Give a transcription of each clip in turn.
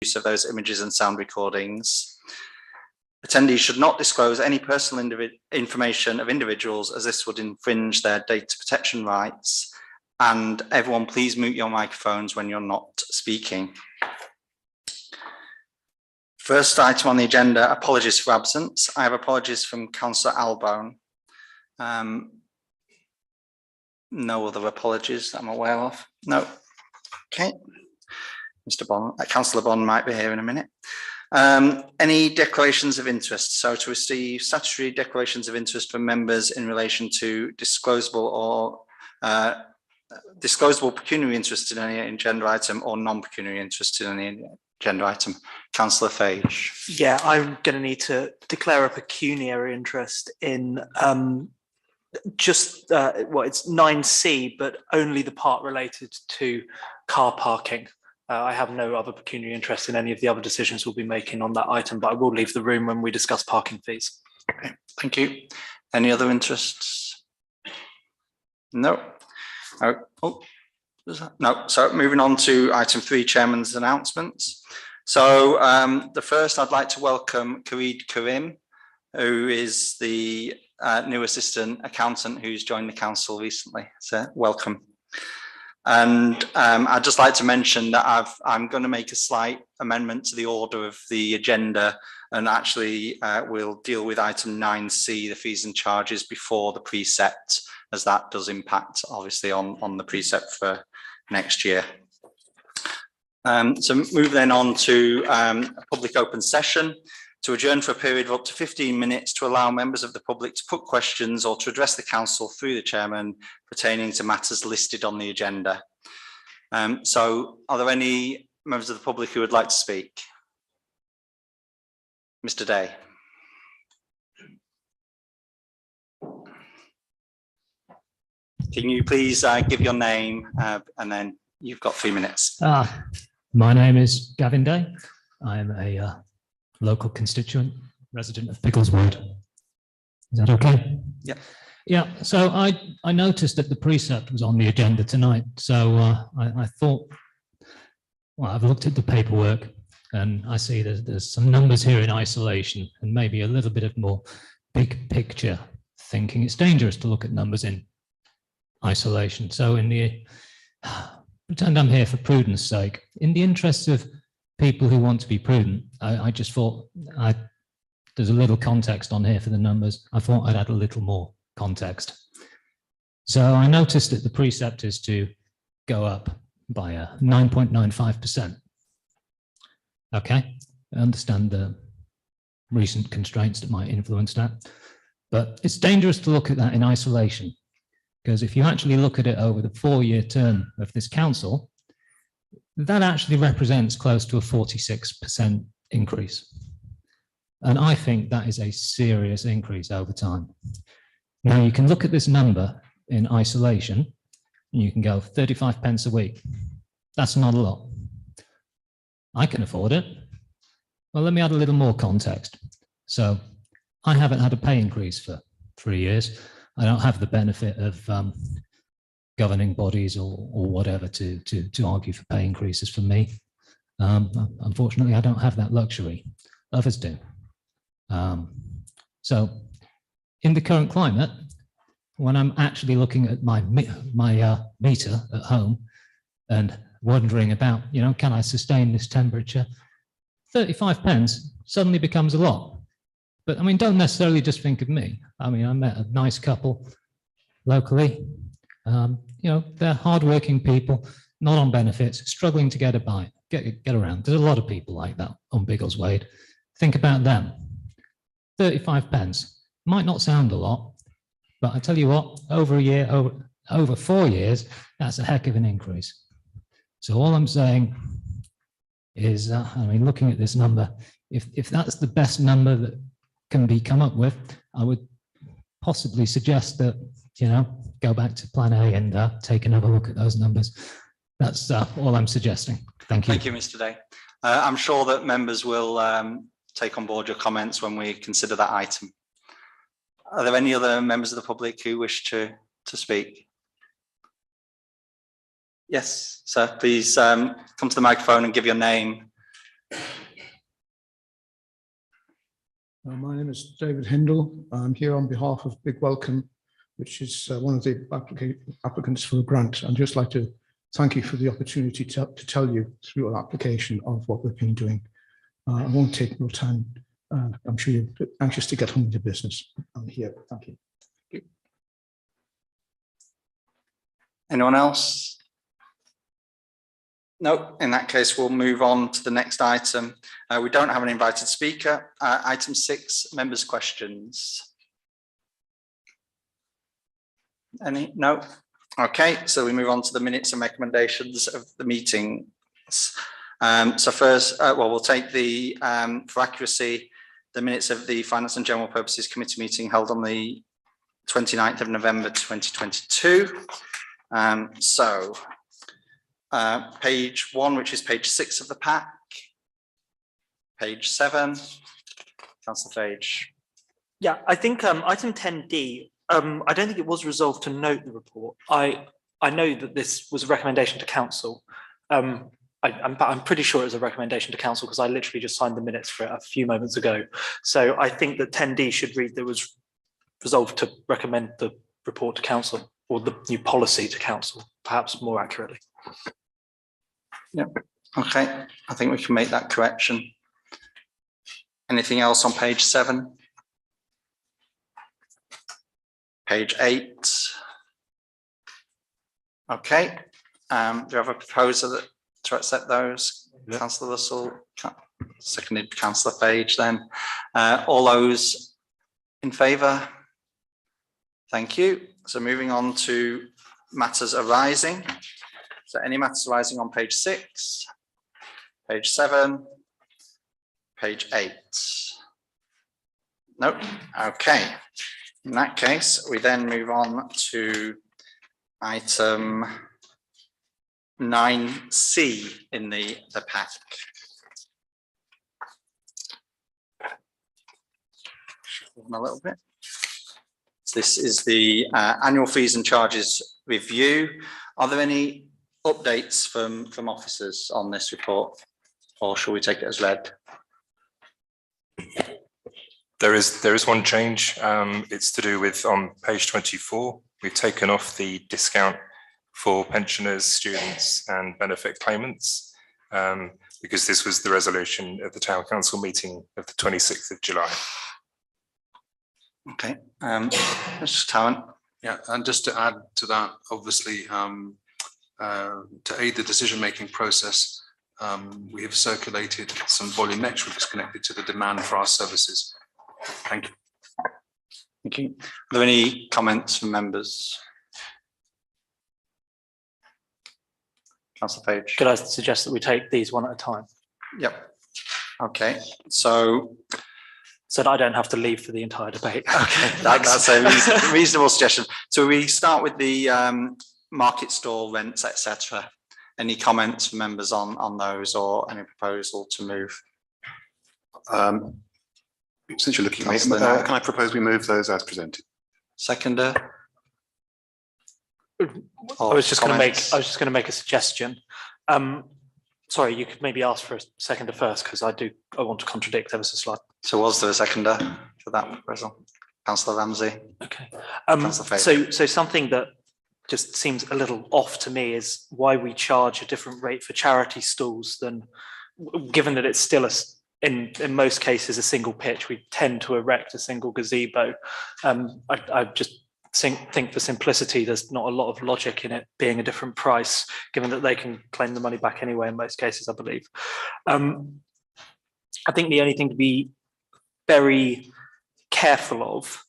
use of those images and sound recordings. Attendees should not disclose any personal information of individuals, as this would infringe their data protection rights. And everyone, please mute your microphones when you're not speaking. First item on the agenda, apologies for absence. I have apologies from Councillor Albone. No other apologies that I'm aware of. No. Okay. Mr. Bond, Councillor Bond might be here in a minute. Any declarations of interest? So to receive statutory declarations of interest from members in relation to disclosable or disclosable pecuniary interest in any agenda item or non-pecuniary interest in any agenda item. Councillor Fage. Yeah, I'm going to need to declare a pecuniary interest in just it's 9C, but only the part related to car parking. I have no other pecuniary interest in any of the other decisions we'll be making on that item, but I will leave the room when we discuss parking fees. Okay, thank you. Any other interests? No. Oh, no. So moving on to item 3, Chairman's announcements. So the first, I'd like to welcome Khalid Karim, who is the new assistant accountant who's joined the council recently. So welcome. And I'd just like to mention that I'm going to make a slight amendment to the order of the agenda, and actually we'll deal with item 9C, the fees and charges, before the precept, as that does impact obviously on the precept for next year. So move then on to a public open session to adjourn for a period of up to 15 minutes to allow members of the public to put questions or to address the council through the chairman pertaining to matters listed on the agenda. So are there any members of the public who would like to speak? Mr. Day. Can you please give your name and then you've got 3 minutes. My name is Gavin Day. I am a local constituent, resident of Biggleswade. Is that okay? Yeah. Yeah, so I noticed that the precept was on the agenda tonight. So I thought, well, I've looked at the paperwork and I see there's some numbers here in isolation and maybe a little bit of more big picture thinking. It's dangerous to look at numbers in isolation. So in the, pretend I'm here for prudence sake, in the interests of people who want to be prudent, I just thought there's a little context on here for the numbers. I thought I'd add a little more context. So I noticed that the precept is to go up by 9.95%. Okay, I understand the recent constraints that might influence that, but it's dangerous to look at that in isolation, because if you actually look at it over the 4-year term of this council, that actually represents close to a 46% increase. And I think that is a serious increase over time. Now you can look at this number in isolation and you can go 35 pence a week. That's not a lot. I can afford it. Well, let me add a little more context. So I haven't had a pay increase for 3 years. I don't have the benefit of governing bodies or whatever to argue for pay increases for me. Unfortunately, I don't have that luxury. Others do. So in the current climate, when I'm actually looking at my meter at home and wondering about, you know, can I sustain this temperature? 35 pence suddenly becomes a lot. But I mean, don't necessarily just think of me. I mean, I met a nice couple locally. You know, they're hardworking people, not on benefits, struggling to get around. There's a lot of people like that on Biggleswade. Think about them. 35 pence might not sound a lot, but I tell you what, over a year, over 4 years, that's a heck of an increase. So all I'm saying is, I mean, looking at this number, if that's the best number that can be come up with, I would possibly suggest that, you know, go back to plan A and take another look at those numbers. That's all I'm suggesting. Thank you. Thank you, Mr. Day. I'm sure that members will take on board your comments when we consider that item. Are there any other members of the public who wish to speak? Yes, sir, please come to the microphone and give your name My name is David Hindle. I'm here on behalf of Big Welcome, which is one of the applicants for a grant. I'd just like to thank you for the opportunity to tell you through our application of what we've been doing. I won't take more time. I'm sure you're anxious to get on with your business. I'm here. Thank you. Anyone else? No, in that case, we'll move on to the next item. We don't have an invited speaker. Item 6, members' questions. Any? No? Okay, so we move on to the minutes and recommendations of the meetings. So first, well, we'll take the, for accuracy, the minutes of the Finance and General Purposes Committee meeting held on the 29th of November 2022. Page 1, which is page 6 of the pack. Page 7. Councillor Fage. Yeah, I think item 10D, I don't think it was resolved to note the report. I know that this was a recommendation to council. I'm pretty sure it was a recommendation to council because I literally just signed the minutes for it a few moments ago. So I think that 10D should read that it was resolved to recommend the report to council, or the new policy to council, perhaps more accurately. Yep. Okay, I think we can make that correction. Anything else on page 7? Page 8. Okay, do you have a proposer to accept those? Yep. Councillor Russell, seconded Councillor Fage then. All those in favour? Thank you. So moving on to matters arising. So any matters arising on page 6, page 7, page 8? Nope. Okay. In that case, we then move on to item 9C in the pack. A little bit. So this is the annual fees and charges review. Are there any updates from officers on this report, or shall we take it as read? There is one change. It's to do with on page 24. We've taken off the discount for pensioners, students, and benefit claimants because this was the resolution of the town council meeting of the 26th of July. Okay, Mr. Tarrant. Yeah, and just to add to that, obviously, to aid the decision-making process, we have circulated some volumetrics connected to the demand for our services. Thank you. Thank you. Are there any comments from members? Councillor Page. Could I suggest that we take these one at a time? Yep. Okay, so that I don't have to leave for the entire debate. Okay, that's a reasonable suggestion. So we start with the market stall rents, etc. Any comments from members on those, or any proposal to move? Since you're looking at me, can I propose we move those as presented? Seconder. I was just going to make a suggestion. Sorry, you could maybe ask for a seconder first, because I want to contradict ever so slightly. So was there a seconder for that proposal? Councillor Ramsey. Okay. Councillor So something that just seems a little off to me is why we charge a different rate for charity stalls than, given that it's still in most cases a single pitch, we tend to erect a single gazebo. I just think for simplicity, there's not a lot of logic in it being a different price, given that they can claim the money back anyway in most cases, I believe. I think the only thing to be very careful of,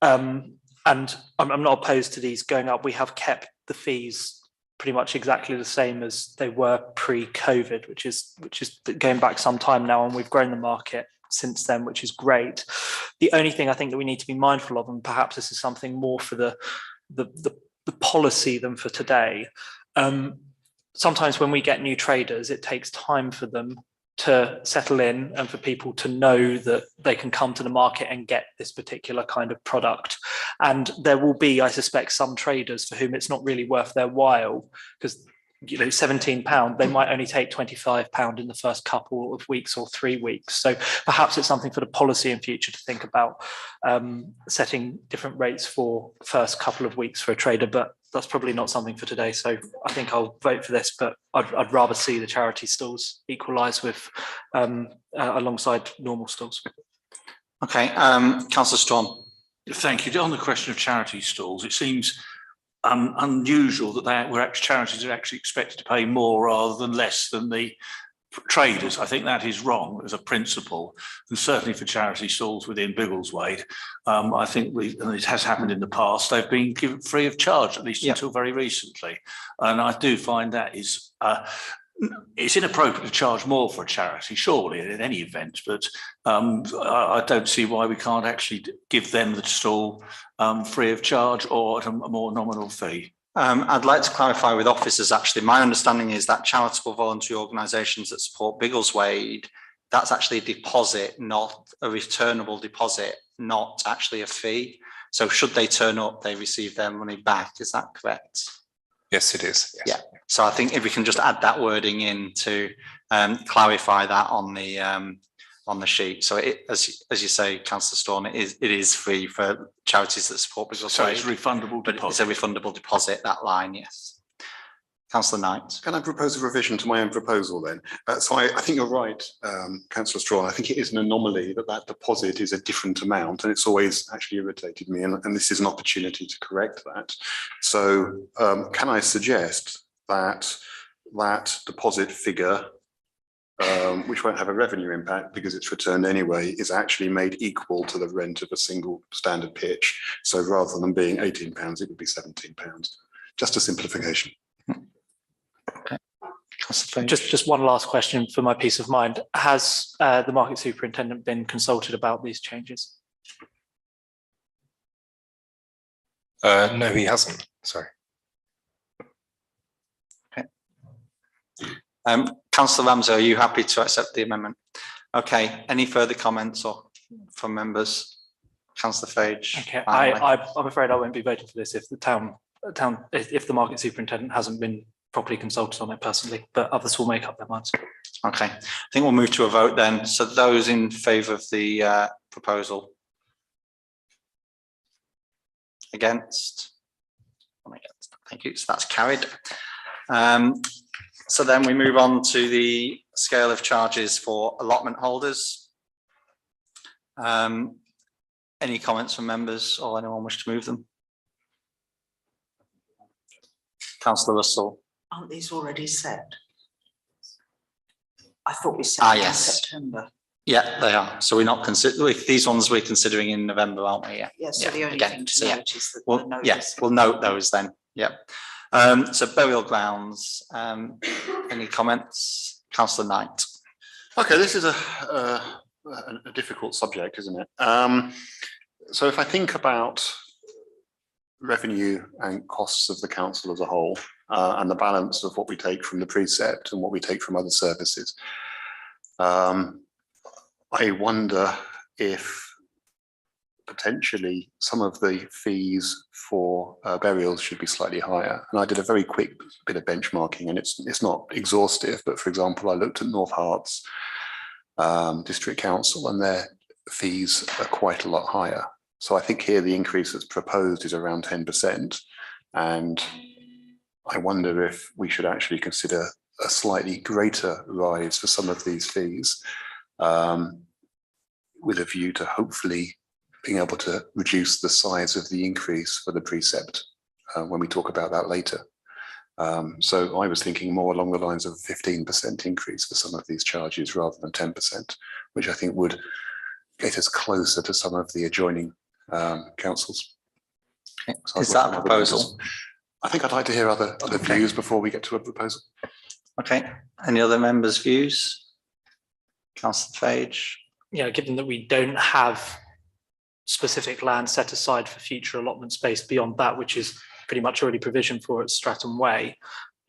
and I'm not opposed to these going up, we have kept the fees pretty much exactly the same as they were pre-COVID, which is going back some time now, and we've grown the market since then, which is great. The only thing I think that we need to be mindful of, and perhaps this is something more for the policy than for today, sometimes when we get new traders, it takes time for them to settle in and for people to know that they can come to the market and get this particular kind of product. And there will be, I suspect, some traders for whom it's not really worth their while, because £17, they might only take £25 in the first couple of weeks or 3 weeks. So perhaps it's something for the policy in future to think about, setting different rates for the first couple of weeks for a trader, but that's probably not something for today. So I think I'll vote for this, but I'd rather see the charity stalls equalise with alongside normal stalls. Okay, Councillor Strawn. Thank you. On the question of charity stalls, it seems unusual that charities are actually expected to pay more rather than less than the traders. I think that is wrong as a principle, and certainly for charity stalls within Biggleswade. I think and it has happened in the past, they've been given free of charge, at least until very recently. And I do find that is it's inappropriate to charge more for a charity, surely, in any event, but I don't see why we can't actually give them the stall free of charge or at a more nominal fee. I'd like to clarify with officers, actually. My understanding is that charitable voluntary organisations that support Biggleswade, that's actually a deposit, not a returnable deposit, not actually a fee. So should they turn up, they receive their money back. Is that correct? Yes, it is. Yes. Yeah. So I think if we can just add that wording in to clarify that on the sheet. So as you say, Councillor Strawn, it is free for charities that support Biggleswade. So it's refundable but deposit. it's a refundable deposit, that line, yes. Councillor Knight. Can I propose a revision to my own proposal then? So I think you're right, Councillor Strawn. I think it is an anomaly that deposit is a different amount, and it's always actually irritated me, and this is an opportunity to correct that. So can I suggest that deposit figure, which won't have a revenue impact because it's returned anyway, is actually made equal to the rent of a single standard pitch. So rather than being £18, it would be £17. Just a simplification. Okay. Just one last question for my peace of mind. Has the market superintendent been consulted about these changes? No, he hasn't. Sorry. Councillor Ramsey, are you happy to accept the amendment? Okay, any further comments or from members? Councillor Fage. Okay, I'm afraid I won't be voting for this if if the market superintendent hasn't been properly consulted on it personally, but others will make up their minds. Okay, I think we'll move to a vote then. So those in favour of the proposal? Against? Thank you. So that's carried. So then we move on to the scale of charges for allotment holders. Any comments from members or anyone wish to move them? Councillor Russell. Aren't these already set? I thought we set them in September. Yeah, they are. So we're not considering these ones we're considering in November, aren't we? Yeah. Yeah, so the only thing to note is that the notice. Yes, we'll note those then. Yeah. So burial grounds, any comments? Councillor Knight. Okay, this is a difficult subject, isn't it? So if I think about revenue and costs of the council as a whole, and the balance of what we take from the precept and what we take from other services, I wonder if potentially some of the fees for burials should be slightly higher. And I did a very quick bit of benchmarking, and it's not exhaustive, but for example, I looked at North Herts District Council, and their fees are quite a lot higher. So I think here the increase that's proposed is around 10%. And I wonder if we should actually consider a slightly greater rise for some of these fees, with a view to hopefully being able to reduce the size of the increase for the precept when we talk about that later. So I was thinking more along the lines of a 15% increase for some of these charges rather than 10%, which I think would get us closer to some of the adjoining councils. Okay. So is that a proposal? I think I'd like to hear other views before we get to a proposal. Okay. Any other members' views? Councillor Fage. Yeah, given that we don't have specific land set aside for future allotment space beyond that, which is pretty much already provisioned for at Stratton Way,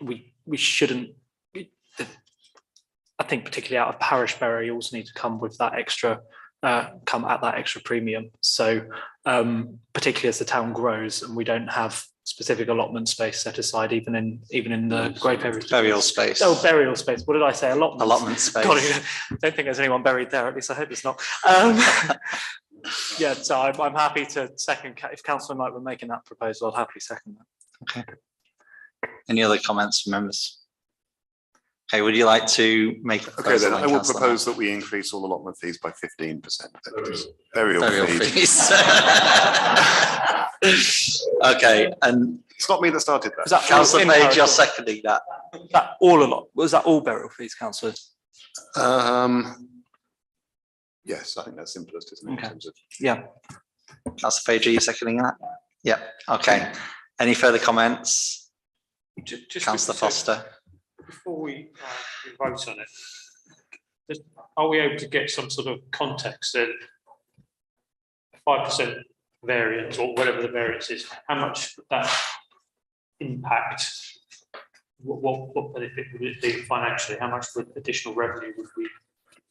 we shouldn't. I think particularly out of parish burials need to come with that extra, come at that extra premium. So particularly as the town grows and we don't have specific allotment space set aside, even in the grey areas. Burial space. Oh, burial space. What did I say? Allotment. Allotment space. God, I don't think there's anyone buried there. At least I hope it's not. Yeah, so I'm happy to second. If Councillor Knight were making that proposal, I'd happily second that. Okay. Any other comments from members? Okay, would you like to make a Okay, proposal? then I will Councillor propose that we increase all allotment fees by 15%. Burial Burial fees. fees. Okay, and It's not me that started Was that. that Councillor in Page, parish you're or- seconding that. that all a lot? Was that all burial fees, councillor? Yes, I think that's simplest, isn't it? in Okay. terms of- Yeah. Councillor Page, are you seconding that? Yep, okay. Any further comments? Just Councillor Foster? before we vote on it, are we able to get some sort of context that 5% variance or whatever the variance is, how much would that impact? What benefit would it be financially? How much would additional revenue would we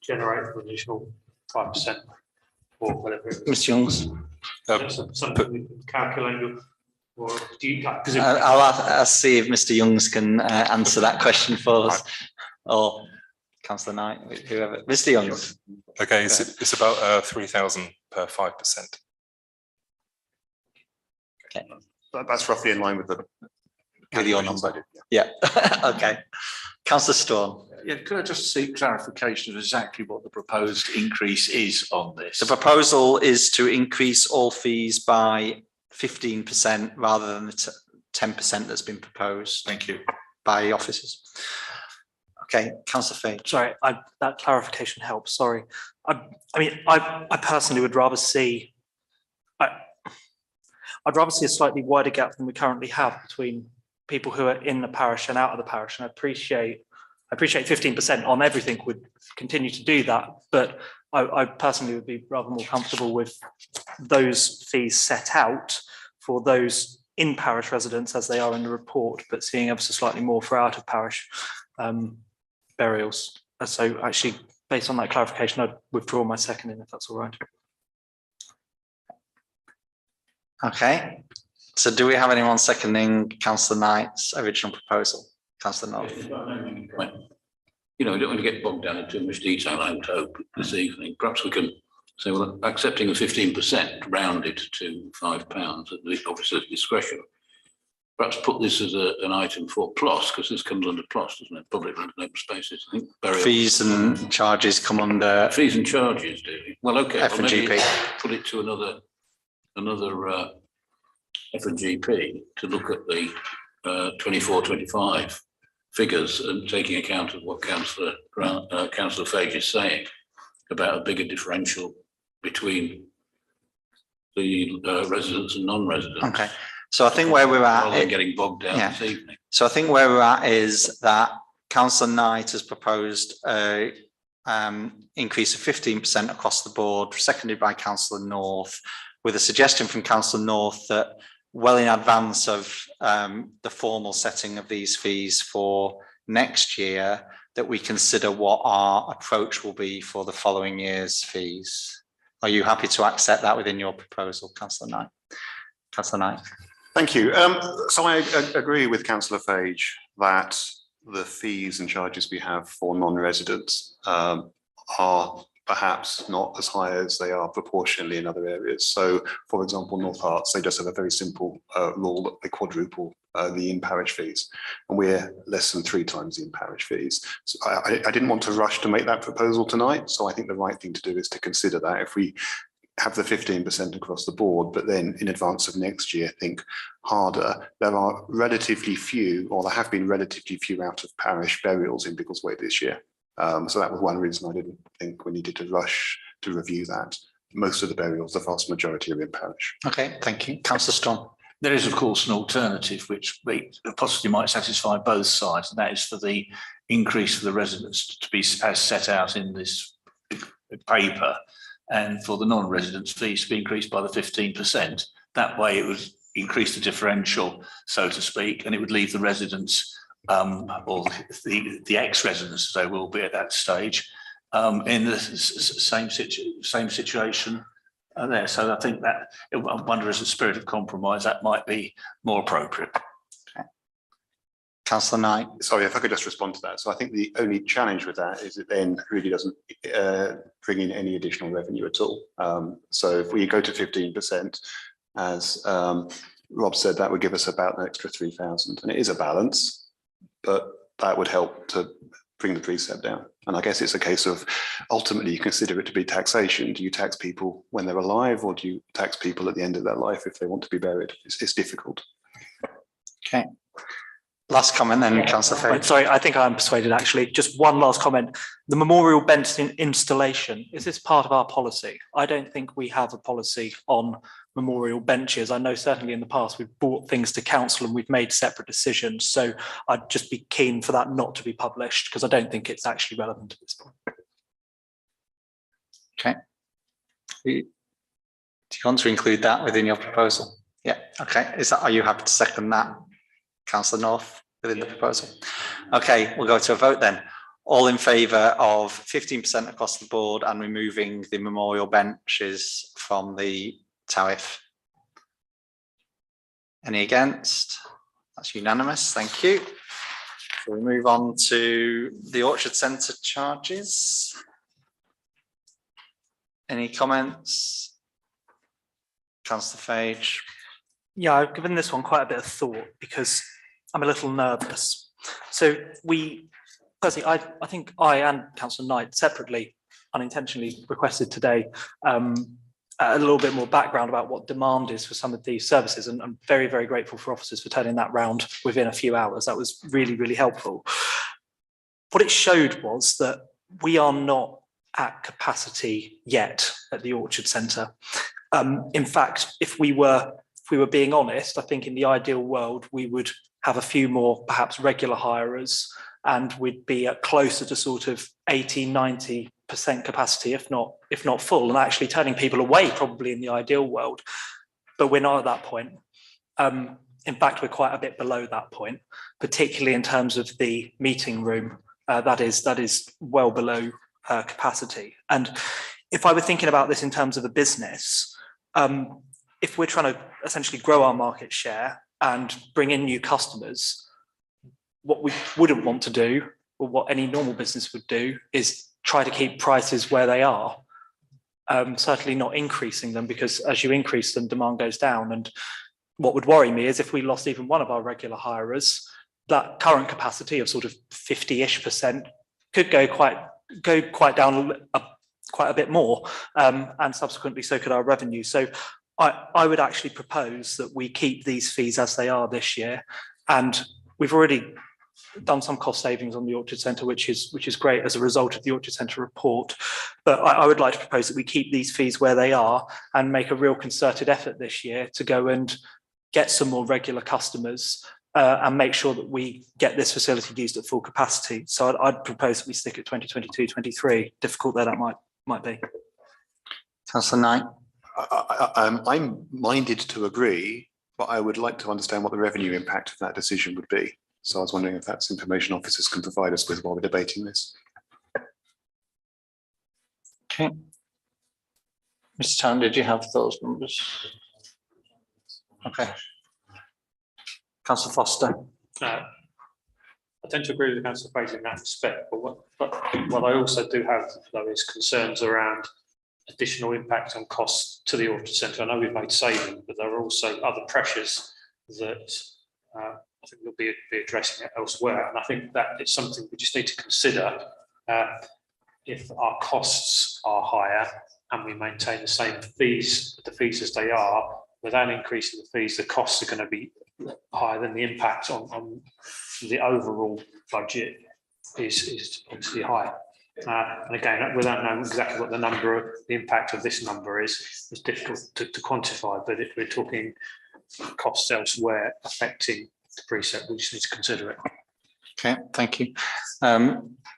generate from additional 5% or whatever? it is? Mr Youngs? That's something we can calculate or do you, because if- I'll see if Mr Youngs can answer that question for us. Or Councillor Knight, whoever. Mr Youngs? Okay, it's about 3,000 per 5%. That's roughly in line with the. With your calculations I number. did, yeah. Yeah, okay. Councillor Storm? Yeah, could I just seek clarification of exactly what the proposed increase is on this? The proposal is to increase all fees by 15% rather than the 10% that's been proposed Thank you. by officers. Okay, Councillor Fage. Sorry, that clarification helps. Sorry. I personally would rather see. I'd rather see a slightly wider gap than we currently have between people who are in the parish and out of the parish. And I appreciate 15% on everything would continue to do that, but I personally would be rather more comfortable with those fees set out for those in parish residents as they are in the report, but seeing ever so slightly more for out of parish burials. So actually, based on that clarification, I'd withdraw my seconding if that's all right. Okay, so do we have anyone seconding Councillor Knight's original proposal? Councillor North? You know, we don't want to get bogged down in too much detail, I would hope, this evening. Perhaps we can say, well, accepting the 15% rounded to £5 at the officer's discretion. Perhaps put this as an item for PLOS, because this comes under PLOS, doesn't it? Public rental open spaces, I think. Burial. Fees and charges come under Fees and charges, do we? Well, okay. well, maybe F&GP. Put it to another F&GP to look at the 24-25 figures and taking account of what Councillor Fage is saying about a bigger differential between the residents and non-residents. Okay, so I think where we're Rather than at, getting bogged down yeah. this evening. so I think where we're at is that Councillor Knight has proposed a increase of 15% across the board, seconded by Councillor North, with a suggestion from Councillor North that well in advance of the formal setting of these fees for next year, that we consider what our approach will be for the following year's fees. Are you happy to accept that within your proposal, Councillor Knight? Councillor Knight? Thank you. So I agree with Councillor Fage that the fees and charges we have for non-residents are perhaps not as high as they are proportionally in other areas. So, for example, North Herts, they just have a very simple rule that they quadruple the in-parish fees, and we're less than 3 times the in-parish fees. So I didn't want to rush to make that proposal tonight, so I think the right thing to do is to consider that if we have the 15% across the board, but then in advance of next year, think harder. There are relatively few, or there have been relatively few out of parish burials in Biggleswade this year. So that was one reason I didn't think we needed to rush to review that. Most of the burials, the vast majority are in parish. Okay, thank you. Councillor Strong? There is, of course, an alternative which possibly might satisfy both sides, and that is for the increase for the residents to be as set out in this paper, and for the non-residents fees to be increased by the 15%. That way it would increase the differential, so to speak, and it would leave the residents or the ex-residents, as they will be at that stage, in the same situation there. So I think that, I wonder as a spirit of compromise, that might be more appropriate. Councillor Knight. Sorry, if I could just respond to that. So I think the only challenge with that is it then really doesn't bring in any additional revenue at all. So if we go to 15%, as Rob said, that would give us about an extra 3,000, and it is a balance, but that would help to bring the precept down. And I guess it's a case of ultimately you consider it to be taxation. Do you tax people when they're alive, or do you tax people at the end of their life if they want to be buried? It's difficult. Okay. Last comment then, Councillor Fay. Sorry, I think I'm persuaded actually. Just one last comment. The memorial bench installation, is this part of our policy? I don't think we have a policy on memorial benches. I know certainly in the past we've brought things to council and we've made separate decisions. So I'd just be keen for that not to be published because I don't think it's actually relevant at this point. Okay. Do you want to include that within your proposal? Yeah, okay. Are you happy to second that? Councillor North within the proposal. Okay, we'll go to a vote then. All in favour of 15% across the board and removing the memorial benches from the tariff? Any against? That's unanimous, thank you. So we move on to the Orchard Centre charges. Any comments? Councillor Fage. Yeah, I've given this one quite a bit of thought because I'm a little nervous. So personally, I think I and Councillor Knight separately, unintentionally requested today a little bit more background about what demand is for some of these services. And I'm very, very grateful for officers for turning that round within a few hours. That was really, really helpful. What it showed was that we are not at capacity yet at the Orchard Centre. In fact, if we were being honest, I think in the ideal world, we would have a few more perhaps regular hirers and we'd be at closer to sort of 80-90% capacity, if not full, and actually turning people away probably in the ideal world. But we're not at that point. In fact, we're quite a bit below that point, particularly in terms of the meeting room. That is well below capacity. And if I were thinking about this in terms of a business, if we're trying to essentially grow our market share and bring in new customers, what we wouldn't want to do, or what any normal business would do, is try to keep prices where they are. Certainly not increasing them, because as you increase them, demand goes down. And what would worry me is if we lost even one of our regular hirers, that current capacity of sort of 50-ish% could go quite down quite a bit more, and subsequently so could our revenue. So I would actually propose that we keep these fees as they are this year, and we've already done some cost savings on the Orchard Centre, which is great as a result of the Orchard Centre report. But I would like to propose that we keep these fees where they are and make a real concerted effort this year to go and get some more regular customers and make sure that we get this facility used at full capacity. So I'd propose that we stick at 2022-23, difficult though that might be. Councillor Knight. I'm minded to agree, but I would like to understand what the revenue impact of that decision would be. So I was wondering if that's information officers can provide us with while we're debating this. Okay. Mr. Town, did you have those numbers? Okay. Councillor Foster. I tend to agree with Councillor Fraser in that respect, but what I also do have though is concerns around additional impact on costs to the Orchard Centre. I know we've made savings, but there are also other pressures that I think we'll be addressing it elsewhere. And I think that it's something we just need to consider. If our costs are higher and we maintain the same fees, the fees as they are, without increasing the fees, the costs are going to be higher than the impact on the overall budget is obviously higher. And again, without knowing exactly what the impact of this number is, it's difficult to quantify, but if we're talking costs elsewhere affecting the precept, we just need to consider it. Okay, thank you.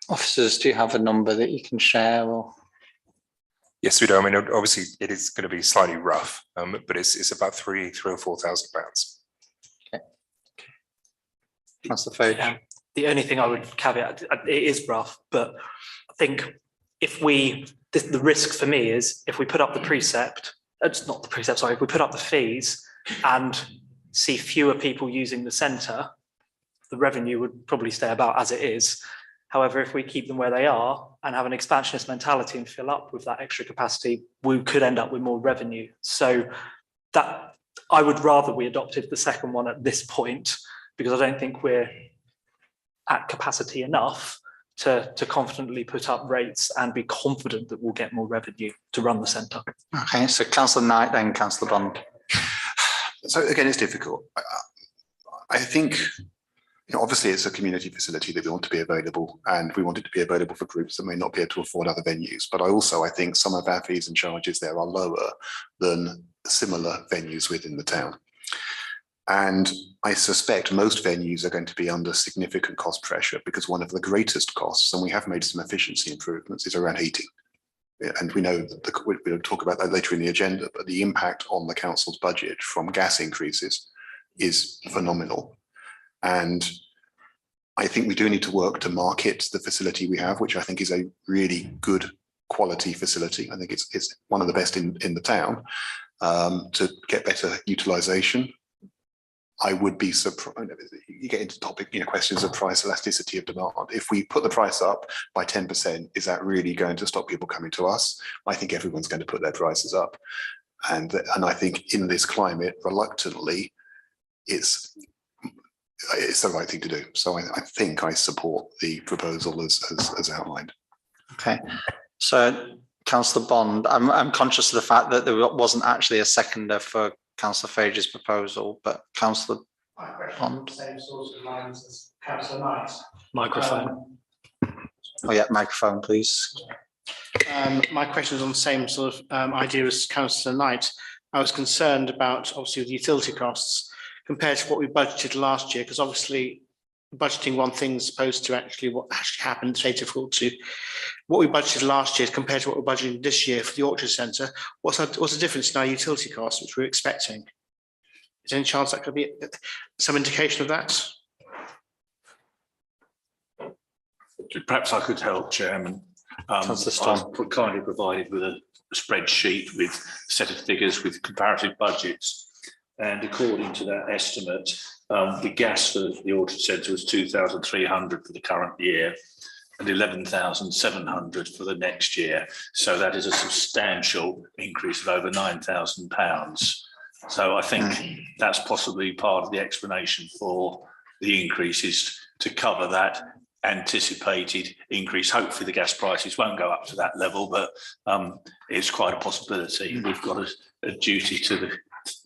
Officers, do you have a number that you can share? Or? Yes, we do. I mean, obviously it is going to be slightly rough, but it's about £3,000 or £4,000. Okay. Councillor Foge. Yeah. The only thing I would caveat, it is rough, but I think if the risk for me is if we put up the precept it's not the precept, sorry, if we put up the fees and see fewer people using the centre, the revenue would probably stay about as it is. However, if we keep them where they are and have an expansionist mentality and fill up with that extra capacity, we could end up with more revenue. So that I would rather we adopted the second one at this point, because I don't think we're at capacity enough to confidently put up rates and be confident that we'll get more revenue to run the centre. Okay, so Councillor Knight, then Councillor Bond. So again, it's difficult. I think, obviously it's a community facility that we want to be available, and we want it to be available for groups that may not be able to afford other venues. But I think some of our fees and charges there are lower than similar venues within the town. And I suspect most venues are going to be under significant cost pressure, because one of the greatest costs, and we have made some efficiency improvements, is around heating. And we know that we'll talk about that later in the agenda, but the impact on the council's budget from gas increases is phenomenal. And I think we do need to work to market the facility we have, which I think is a really good quality facility. I think it's one of the best in the town, to get better utilisation. I would be surprised. You get into questions of price elasticity of demand. If we put the price up by 10%, is that really going to stop people coming to us? I think everyone's going to put their prices up, and I think in this climate, reluctantly, it's the right thing to do. So I think I support the proposal as outlined. Okay, so Councillor Bond, I'm conscious of the fact that there wasn't actually a seconder for Councillor Fage's proposal, but Councillor Bond. Same sorts of lines as Councillor Knight. Microphone. Oh yeah, microphone, please. My question is on the same sort of idea as Councillor Knight. I was concerned about obviously the utility costs compared to what we budgeted last year, because obviously budgeting one thing is supposed to actually what actually happened. It's very difficult to what we budgeted last year compared to what we're budgeting this year for the Orchard Centre. What's the difference in our utility costs, which we're expecting? Is there any chance that could be some indication of that? Perhaps I could help, Chairman. I was kindly provided with a spreadsheet with a set of figures with comparative budgets. And according to that estimate, the gas for the Orchard Centre was 2,300 for the current year and 11,700 for the next year. So that is a substantial increase of over £9,000. So I think that's possibly part of the explanation for the increases to cover that anticipated increase. Hopefully the gas prices won't go up to that level, but it's quite a possibility. We've got a duty to the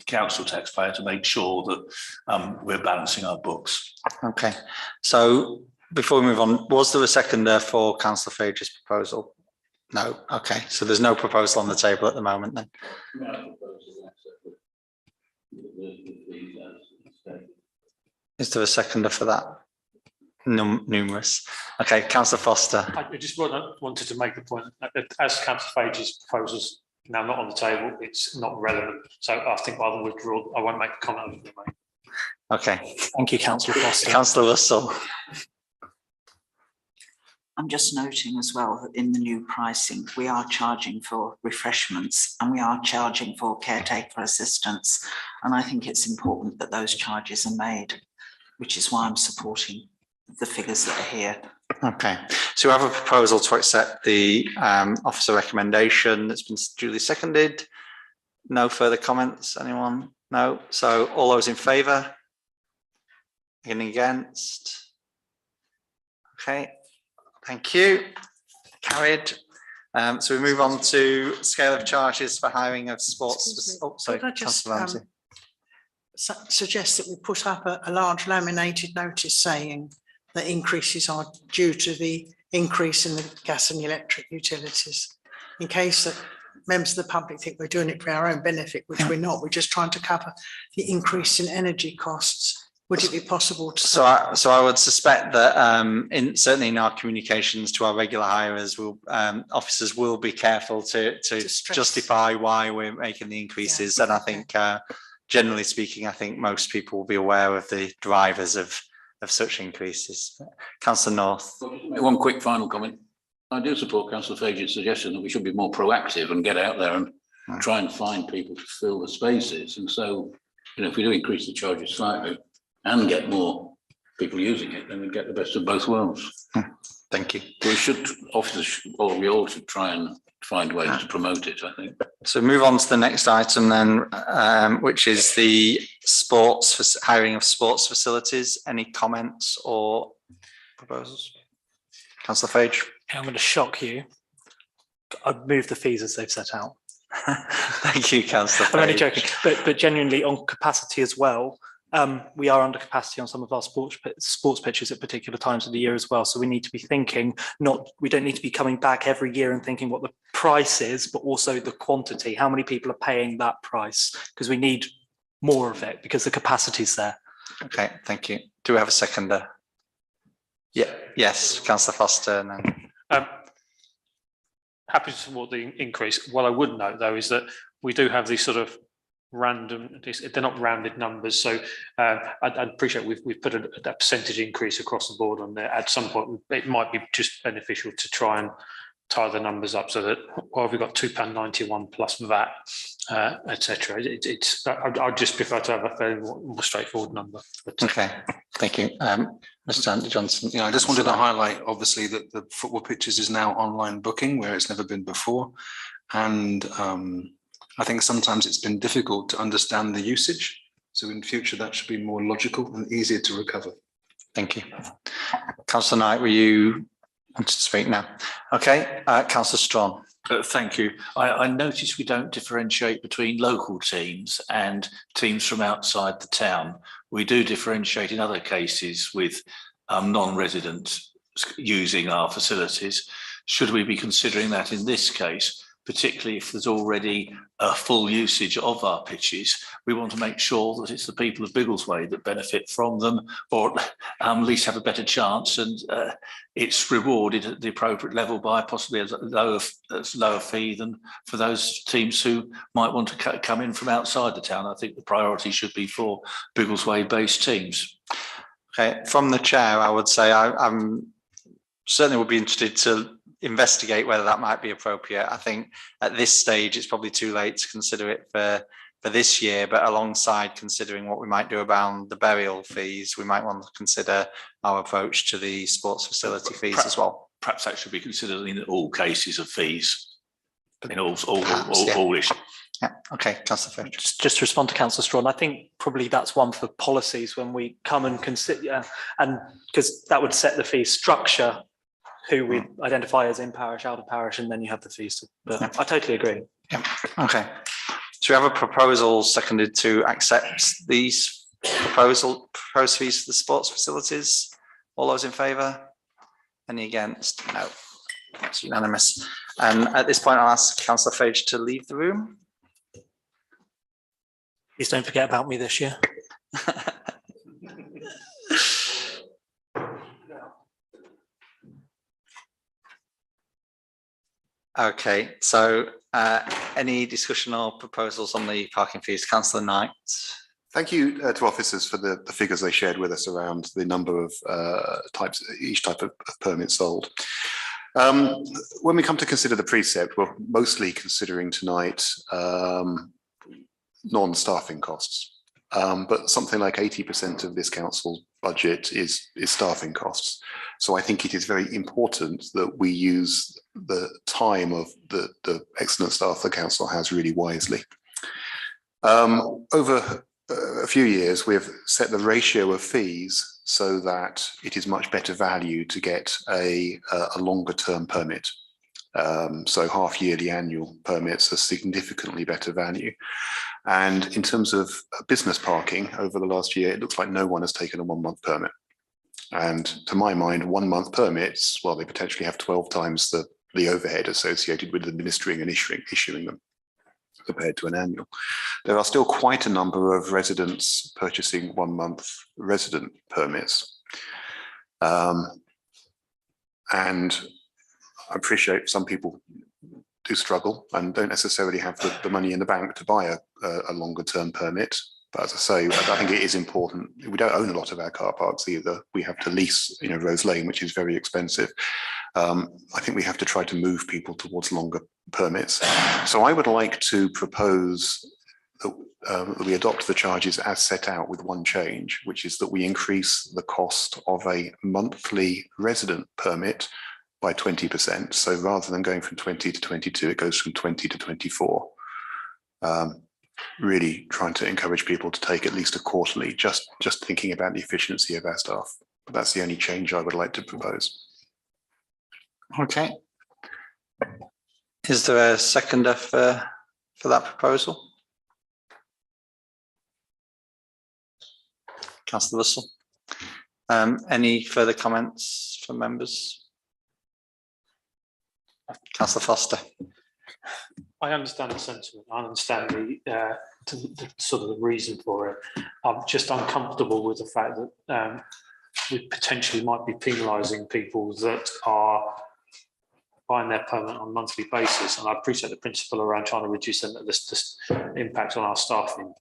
council taxpayer to make sure that we're balancing our books. Okay, so before we move on, was there a seconder for Councillor Fage's proposal? No. Okay, so there's no proposal on the table at the moment then. Is there a seconder for that? Numerous. Okay, Councillor Foster. I just wanted to make the point that as Councillor Fage's proposals now not on the table, it's not relevant. So I think I'll withdraw. I won't make a comment on it. Okay. Thank you, Councillor Foster. Councillor Russell. I'm just noting as well that in the new pricing, we are charging for refreshments and we are charging for caretaker assistance. And I think it's important that those charges are made, which is why I'm supporting the figures that are here. Okay, so we have a proposal to accept the officer recommendation that's been duly seconded. No further comments, anyone? No, so all those in favour? Any against? Okay, thank you, carried. So we move on to scale of charges for hiring of sports. Oh, sorry, could I just Councillor Ramsey. suggest that we put up a large laminated notice saying that increases are due to the increase in the gas and electric utilities, in case that members of the public think we're doing it for our own benefit, which we're not. We're just trying to cover the increase in energy costs. Would it be possible to? So I would suspect that certainly in our communications to our regular hirers, officers will be careful to justify why we're making the increases. And I think generally speaking, I think most people will be aware of the drivers of such increases. Councillor North. One quick final comment. I do support Councillor Fage's suggestion that we should be more proactive and get out there and try and find people to fill the spaces. And so, if we do increase the charges slightly and get more people using it, then we get the best of both worlds. Thank you. So we all should try and find ways to promote it, I think. So move on to the next item then, which is the hiring of sports facilities. Any comments or proposals? Councillor Fage. I'm going to shock you. I'd move the fees as they've set out. Thank you, Councillor Fage. I'm only joking, but genuinely on capacity as well. We are under capacity on some of our sports pitches at particular times of the year as well. So we need to be thinking, we don't need to be coming back every year and thinking what the price is, but also the quantity, how many people are paying that price, because we need more of it because the capacity is there. Okay, thank you. Do we have a seconder? Yeah, yes, Councillor Foster. And then happy to support the increase. What I would note though is that we do have these sort of random, they're not rounded numbers, so I'd appreciate we've put a percentage increase across the board on there. At some point it might be just beneficial to try and tie the numbers up so that we've got £2.91 plus VAT, etc. I'd just prefer to have a fairly more straightforward number. Okay, thank you. Mr. Andy Johnson. Yeah, I just wanted to highlight, obviously, that the football pitches is now online booking where it's never been before. And I think sometimes it's been difficult to understand the usage. So in future, that should be more logical and easier to recover. Thank you. Councillor Knight, were you wanted to speak now? Okay, Councillor Strong. Thank you. I notice we don't differentiate between local teams and teams from outside the town. We do differentiate in other cases with non-residents using our facilities. Should we be considering that in this case, particularly if there's already a full usage of our pitches? We want to make sure that it's the people of Biggleswade that benefit from them, or at least have a better chance, and it's rewarded at the appropriate level by possibly a lower fee than for those teams who might want to come in from outside the town. I think the priority should be for Biggleswade-based teams. Okay, from the chair, I would say I'm certainly would be interested to investigate whether that might be appropriate. I think at this stage it's probably too late to consider it for this year, but alongside considering what we might do about the burial fees, we might want to consider our approach to the sports facility fees as well. Perhaps that should be considered in all cases of fees, in all issues. Yeah, okay, Councillor Fitch. Just to respond to Councillor Strawn, I think probably that's one for policies when we come and consider, and because that would set the fee structure, who we identify as in parish, out of parish, and then you have the fees. But I totally agree. Yeah. Okay. So we have a proposal seconded to accept these proposed fees for the sports facilities. All those in favour? Any against? No. It's unanimous. And at this point, I'll ask Councillor Fage to leave the room. Please don't forget about me this year. Okay, so any discussion or proposals on the parking fees? Councillor Knight. Thank you to officers for the figures they shared with us around the number of each type of permit sold. When we come to consider the precept, we're mostly considering tonight non-staffing costs, but something like 80% of this council's budget is staffing costs. So I think it is very important that we use the time of the excellent staff the council has really wisely. Over a few years, we've set the ratio of fees so that it is much better value to get a longer term permit. So half yearly annual permits are significantly better value. And in terms of business parking over the last year, it looks like no one has taken a 1 month permit. And to my mind, 1 month permits, well, they potentially have 12 times the overhead associated with administering and issuing them compared to an annual. There are still quite a number of residents purchasing 1 month resident permits. And I appreciate some people do struggle and don't necessarily have the money in the bank to buy a longer term permit. But as I say, I think it is important. We don't own a lot of our car parks either. We have to lease, Rose Lane, which is very expensive. I think we have to try to move people towards longer permits. So I would like to propose that we adopt the charges as set out with one change, which is that we increase the cost of a monthly resident permit by 20%. So rather than going from 20 to 22, it goes from 20 to 24. Really trying to encourage people to take at least a quarterly, just thinking about the efficiency of our staff. But that's the only change I would like to propose. Okay. Is there a seconder for that proposal? Councillor Russell. Any further comments from members? Councillor Foster. I understand the sentiment. I understand the sort of the reason for it. I'm just uncomfortable with the fact that we potentially might be penalising people that are buying their permit on a monthly basis. And I appreciate the principle around trying to reduce this impact on our staffing.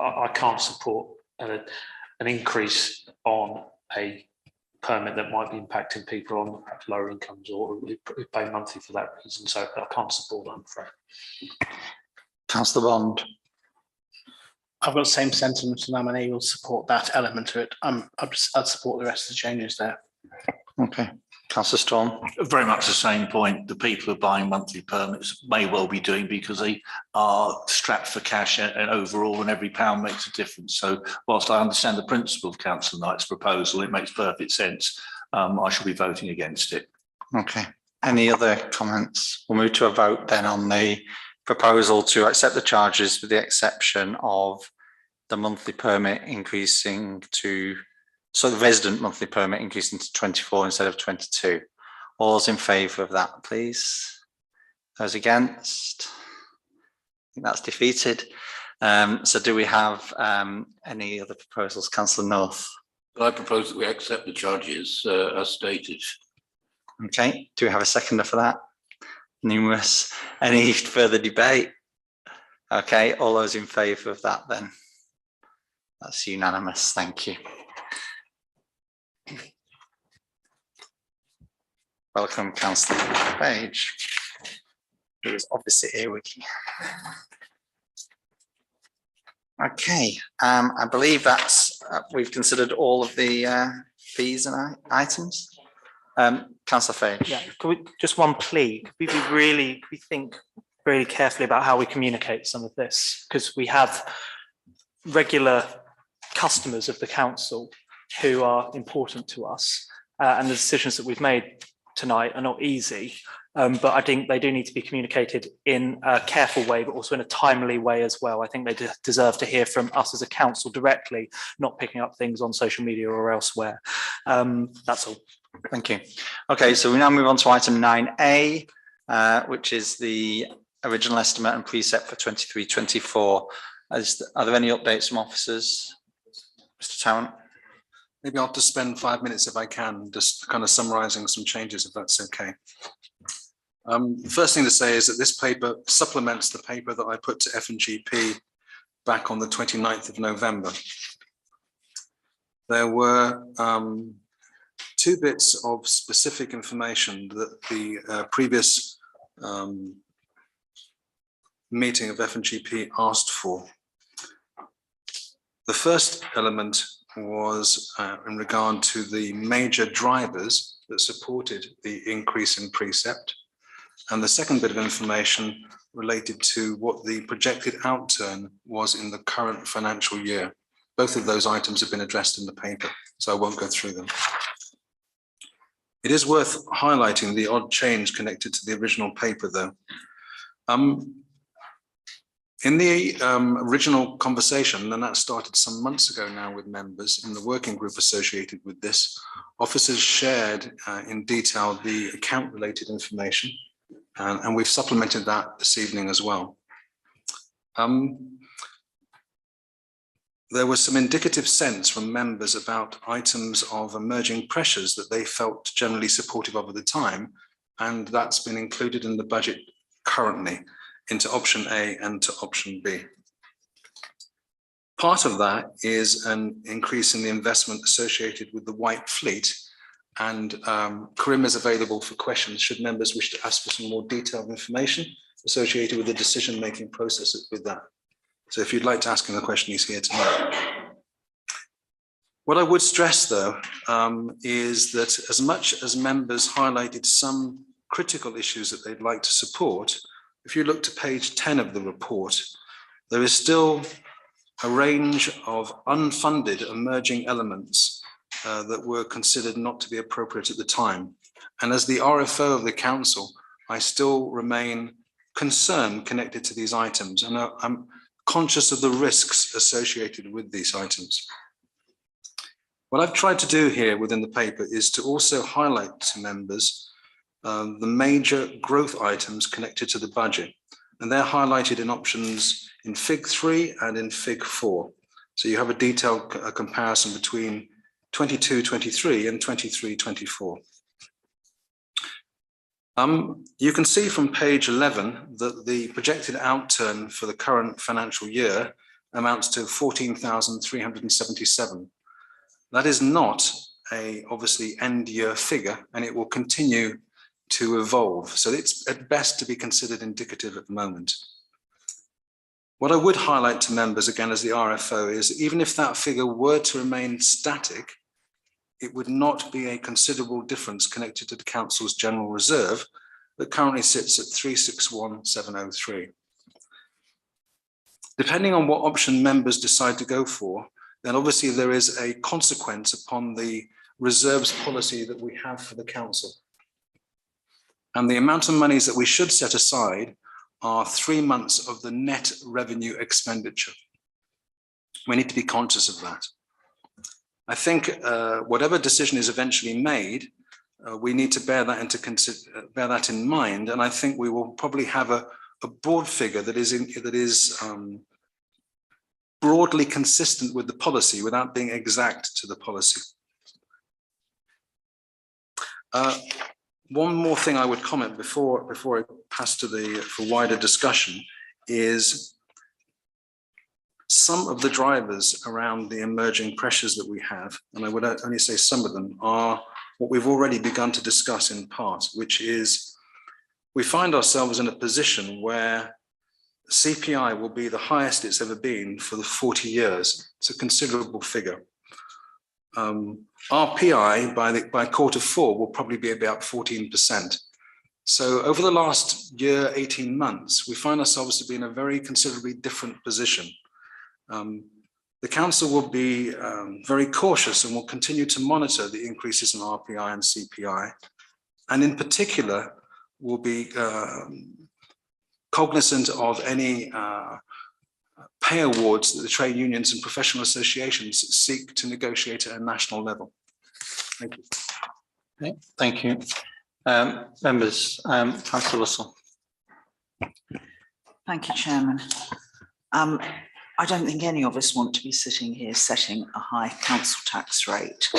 I can't support an increase on a permit that might be impacting people on perhaps lower incomes or who pay monthly for that reason. So I can't support that, I'm afraid. Councillor Bond. I've got the same sentiment and I'm unable to support that element to it. I'd support the rest of the changes there. Okay. Councillor Storm. Very much the same point. The people who are buying monthly permits may well be doing because they are strapped for cash and overall, and every pound makes a difference. So whilst I understand the principle of Councillor Knight's proposal, it makes perfect sense. I shall be voting against it. Okay. Any other comments? We'll move to a vote then on the proposal to accept the charges with the exception of the monthly permit increasing to, so the resident monthly permit increasing to 24 instead of 22. All those in favour of that, please? Those against? I think that's defeated. So do we have any other proposals? Councillor North. I propose that we accept the charges as stated. Okay, do we have a seconder for that? Numerous. Any further debate? Okay, all those in favour of that then? That's unanimous, thank you. Welcome, Councillor Page, who is obviously here with you. Okay, I believe that's, we've considered all of the fees and items. Councillor Fage. Yeah, could we, just one plea, could we think really carefully about how we communicate some of this? Because we have regular customers of the council who are important to us, and the decisions that we've made tonight are not easy, but I think they do need to be communicated in a careful way, but also in a timely way as well. I think they deserve to hear from us as a council directly, not picking up things on social media or elsewhere. That's all. Thank you. Okay, so we now move on to item 9A, which is the original estimate and precept for 23-24. Are there any updates from officers? Mr. Tarrant? Maybe I'll just spend 5 minutes if I can, just kind of summarising some changes, if that's okay. The first thing to say is that this paper supplements the paper that I put to F&GP back on the 29th of November. There were 2 bits of specific information that the previous meeting of F&GP asked for. The first element was in regard to the major drivers that supported the increase in precept. And the second bit of information related to what the projected outturn was in the current financial year. Both of those items have been addressed in the paper, so I won't go through them. It is worth highlighting the odd change connected to the original paper though. In the original conversation, and that started some months ago now with members in the working group associated with this, officers shared in detail the account related information, and we've supplemented that this evening as well. There was some indicative sense from members about items of emerging pressures that they felt generally supportive of at the time, and that's been included in the budget currently into option A and to option B. Part of that is an increase in the investment associated with the White Fleet And Karim is available for questions should members wish to ask for some more detailed information associated with the decision-making process with that. So if you'd like to ask him a question, he's here tonight. What I would stress, though, is that as much as members highlighted some critical issues that they'd like to support, if you look to page 10 of the report, there is still a range of unfunded emerging elements that were considered not to be appropriate at the time. And as the RFO of the council, I still remain concerned connected to these items, and I'm conscious of the risks associated with these items. What I've tried to do here within the paper is to also highlight to members the major growth items connected to the budget, and they're highlighted in options in Fig 3 and in Fig 4. So you have a detailed comparison between 22-23 and 23-24. You can see from page 11 that the projected outturn for the current financial year amounts to 14,377. That is not a obviously end year figure, and it will continue to evolve. So it's at best to be considered indicative at the moment. What I would highlight to members again as the RFO is even if that figure were to remain static, it would not be a considerable difference connected to the council's general reserve that currently sits at 361,703. Depending on what option members decide to go for, then obviously there is a consequence upon the reserves policy that we have for the council. And the amount of monies that we should set aside are 3 months of the net revenue expenditure. We need to be conscious of that. I think whatever decision is eventually made, we need to bear that in mind, and I think we will probably have a broad figure that is broadly consistent with the policy without being exact to the policy. One more thing I would comment before I pass to for wider discussion is some of the drivers around the emerging pressures that we have, and I would only say some of them, are what we've already begun to discuss in part, which is we find ourselves in a position where CPI will be the highest it's ever been for the 40 years. It's a considerable figure. RPI by Q4 will probably be about 14%. So over the last year, 18 months, we find ourselves to be in a very considerably different position. The council will be very cautious and will continue to monitor the increases in RPI and CPI, and in particular will be cognizant of any pay awards that the trade unions and professional associations seek to negotiate at a national level. Thank you. Okay, thank you. Members, Councillor Russell. Thank you, Chairman. I don't think any of us want to be sitting here setting a high council tax rate.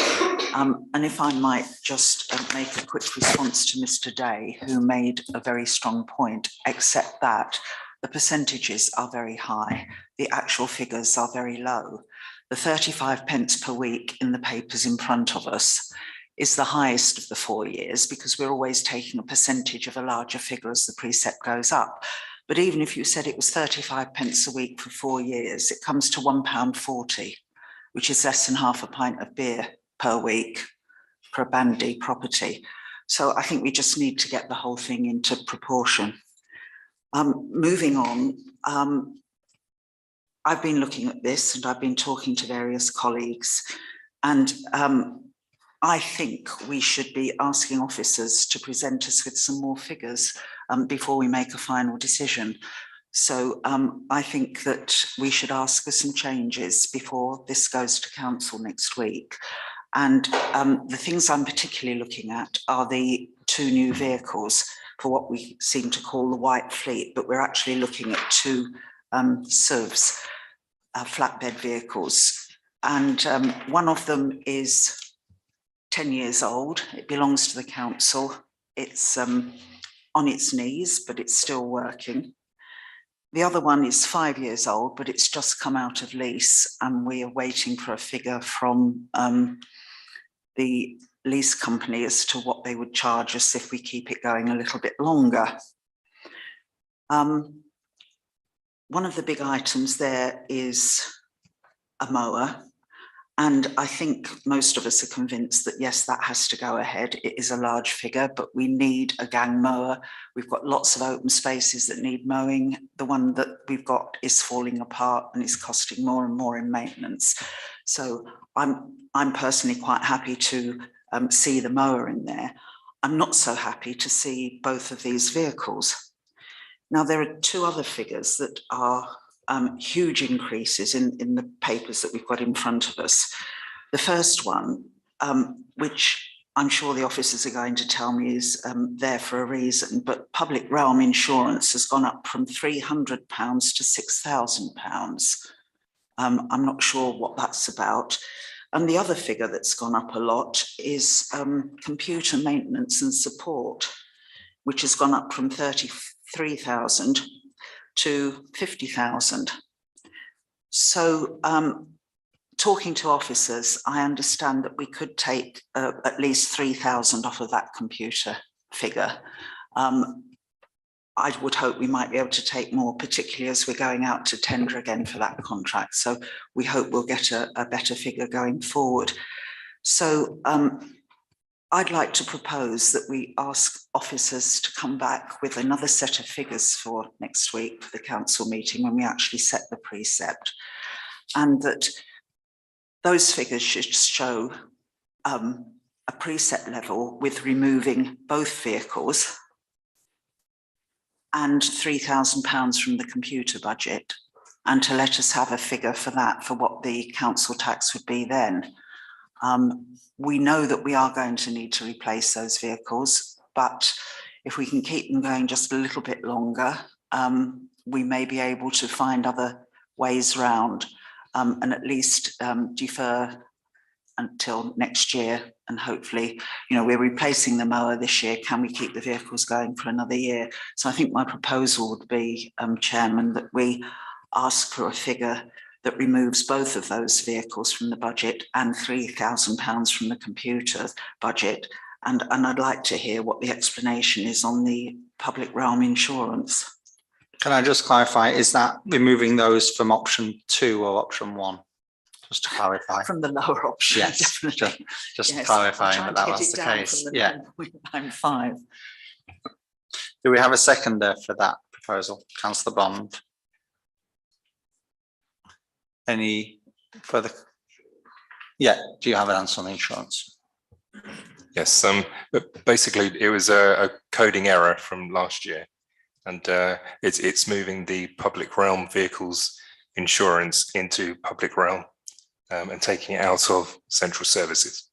And if I might just make a quick response to Mr. Day, who made a very strong point, except that the percentages are very high. The actual figures are very low. The 35 pence per week in the papers in front of us is the highest of the 4 years because we're always taking a percentage of a larger figure as the precept goes up. But even if you said it was 35 pence a week for 4 years, it comes to £1.40, which is less than half a pint of beer per week for a bandy property. So I think we just need to get the whole thing into proportion. Moving on, I've been looking at this and I've been talking to various colleagues, and I think we should be asking officers to present us with some more figures before we make a final decision. So I think that we should ask for some changes before this goes to council next week. And the things I'm particularly looking at are the 2 new vehicles for what we seem to call the white fleet, but we're actually looking at 2 SUVs, flatbed vehicles. And one of them is 10 years old. It belongs to the council. It's on its knees, but it's still working. The other one is 5 years old, but it's just come out of lease, and we are waiting for a figure from the lease company as to what they would charge us if we keep it going a little bit longer. One of the big items there is a mower. And I think most of us are convinced that, yes, that has to go ahead. It is a large figure, but we need a gang mower. We've got lots of open spaces that need mowing. The one that we've got is falling apart and is costing more and more in maintenance. So I'm personally quite happy to see the mower in there. I'm not so happy to see both of these vehicles. Now, there are two other figures that are huge increases in the papers that we've got in front of us. The first one, which I'm sure the officers are going to tell me is there for a reason, but public realm insurance has gone up from £300 to £6,000. I'm not sure what that's about. And the other figure that's gone up a lot is computer maintenance and support, which has gone up from 33,000 to 50,000. So talking to officers, I understand that we could take at least 3,000 off of that computer figure. I would hope we might be able to take more, particularly as we're going out to tender again for that contract. So we hope we'll get a better figure going forward. So I'd like to propose that we ask officers to come back with another set of figures for next week for the council meeting when we actually set the precept, and that those figures should show a precept level with removing both vehicles and £3,000 from the computer budget, and to let us have a figure for that, for what the council tax would be then. We know that we are going to need to replace those vehicles, but if we can keep them going just a little bit longer, we may be able to find other ways round and at least defer until next year. And hopefully, you know, we're replacing the mower this year. Can we keep the vehicles going for another year? So I think my proposal would be, Chairman, that we ask for a figure that removes both of those vehicles from the budget and £3,000 from the computer budget. And I'd like to hear what the explanation is on the public realm insurance. Can I just clarify, is that removing those from option 2 or option 1? Just to clarify. From the lower option. Yes, definitely. just Yes, clarifying that was the case. Yeah. 9.95. Do we have a seconder for that proposal? Councillor Bond. Any further? Yeah, do you have an answer on the insurance? Yes, but basically it was a coding error from last year, and it's moving the public realm vehicles insurance into public realm and taking it out of central services.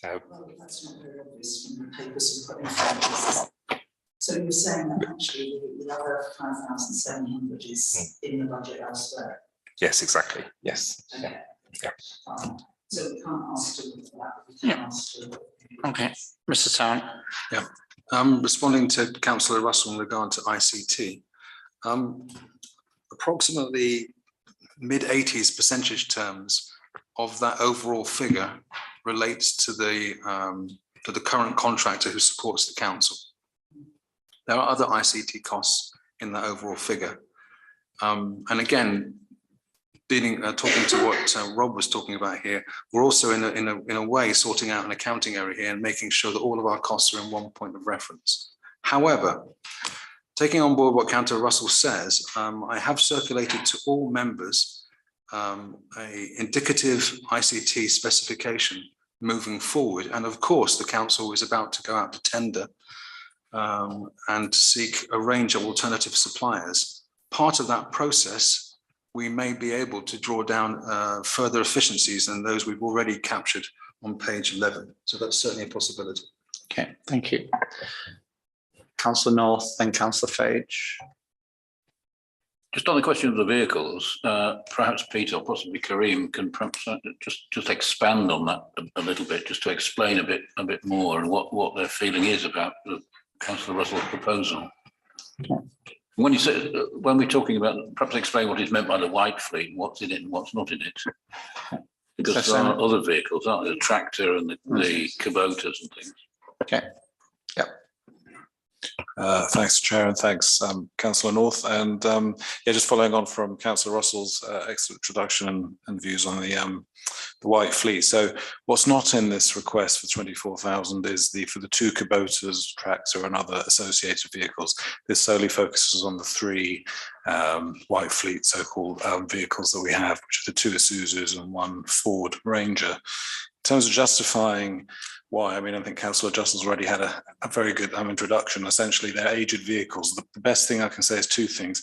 Well, that's not very obvious from the papers we put in front of us. So you're saying that actually the other 5,700 is in the budget elsewhere? Yes, exactly. Yes. Okay. Yeah. So we can't ask to look for that. We can ask to. Okay, Mr. Tarrant. Yeah, responding to Councillor Russell in regard to ICT. Approximately mid-80s percentage terms of that overall figure relates to the current contractor who supports the council. There are other ICT costs in the overall figure. And again, talking to what Rob was talking about here, we're also in a way sorting out an accounting area here and making sure that all of our costs are in one point of reference. However, taking on board what Councillor Russell says, I have circulated to all members a indicative ICT specification moving forward. And of course, the council is about to go out to tender and seek a range of alternative suppliers. Part of that process, we may be able to draw down further efficiencies than those we've already captured on page 11. So that's certainly a possibility. Okay, thank you. Councillor North, then Councillor Fage. Just on the question of the vehicles, perhaps Peter or possibly Kareem can perhaps just expand on that a little bit, just to explain a bit more and what their feeling is about the Councillor Russell's proposal. Okay. When you say, when we're talking about, perhaps explain what is meant by the white fleet, what's in it and what's not in it. Because there are other vehicles, aren't there? The tractor and the Kubotas and things. Okay. Thanks, Chair, and thanks, Councillor North. And yeah, just following on from Councillor Russell's excellent introduction and views on the white fleet. So what's not in this request for 24,000 is for the 2 Kubotas, tractor and other associated vehicles. This solely focuses on the 3 white fleet so-called vehicles that we have, which are the 2 Isuzus and 1 Ford Ranger. In terms of justifying why, I mean, I think Councillor Justle's already had a very good introduction. Essentially, they're aged vehicles. The best thing I can say is 2 things.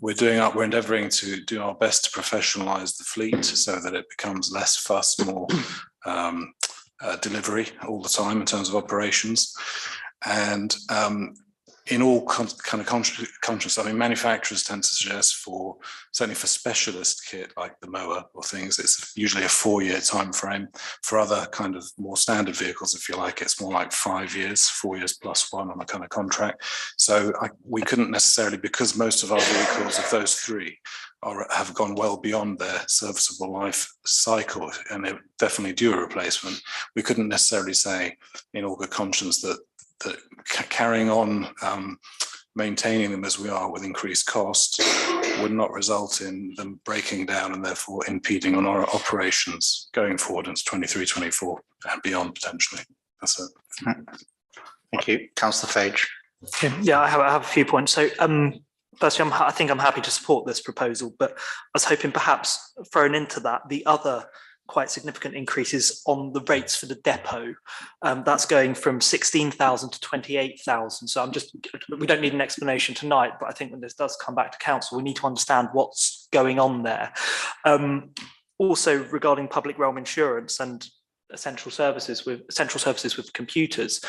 We're endeavouring to do our best to professionalise the fleet so that it becomes less fuss, more delivery all the time in terms of operations. And in all kind of conscious, I mean, manufacturers tend to suggest certainly for specialist kit like the mower or things, it's usually a 4-year time frame. For other kind of more standard vehicles, if you like, it's more like 5 years, 4 years plus 1 on a kind of contract. So we couldn't necessarily, because most of our vehicles of those 3 have gone well beyond their serviceable life cycle and they're definitely due a replacement. We couldn't necessarily say in all good conscience that carrying on maintaining them as we are with increased cost would not result in them breaking down and therefore impeding on our operations going forward into 23, 24 and beyond potentially. That's it. Thank you. Councillor Fage. Yeah, I have a few points. So firstly, I think I'm happy to support this proposal, but I was hoping perhaps thrown into that the other quite significant increases on the rates for the depot. That's going from 16,000 to 28,000. So we don't need an explanation tonight, but I think when this does come back to council, we need to understand what's going on there. Also regarding public realm insurance and essential services with computers,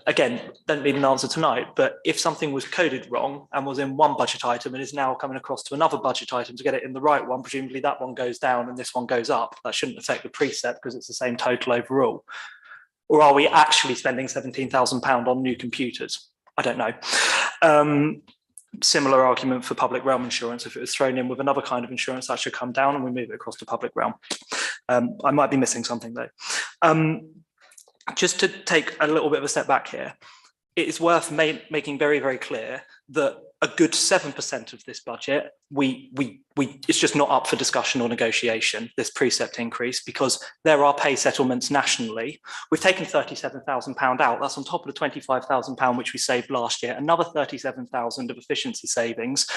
again, don't need an answer tonight, but if something was coded wrong and was in one budget item and is now coming across to another budget item to get it in the right one, presumably that one goes down and this one goes up. That shouldn't affect the preset because it's the same total overall. Or are we actually spending £17,000 on new computers? I don't know. Similar argument for public realm insurance. If it was thrown in with another kind of insurance, that should come down and we move it across to public realm. I might be missing something though. Just to take a little bit of a step back here, it is worth making very, very clear that a good 7% of this budget, it's just not up for discussion or negotiation, this precept increase, because there are pay settlements nationally. We've taken £37,000 out. That's on top of the £25,000 which we saved last year, another £37,000 of efficiency savings.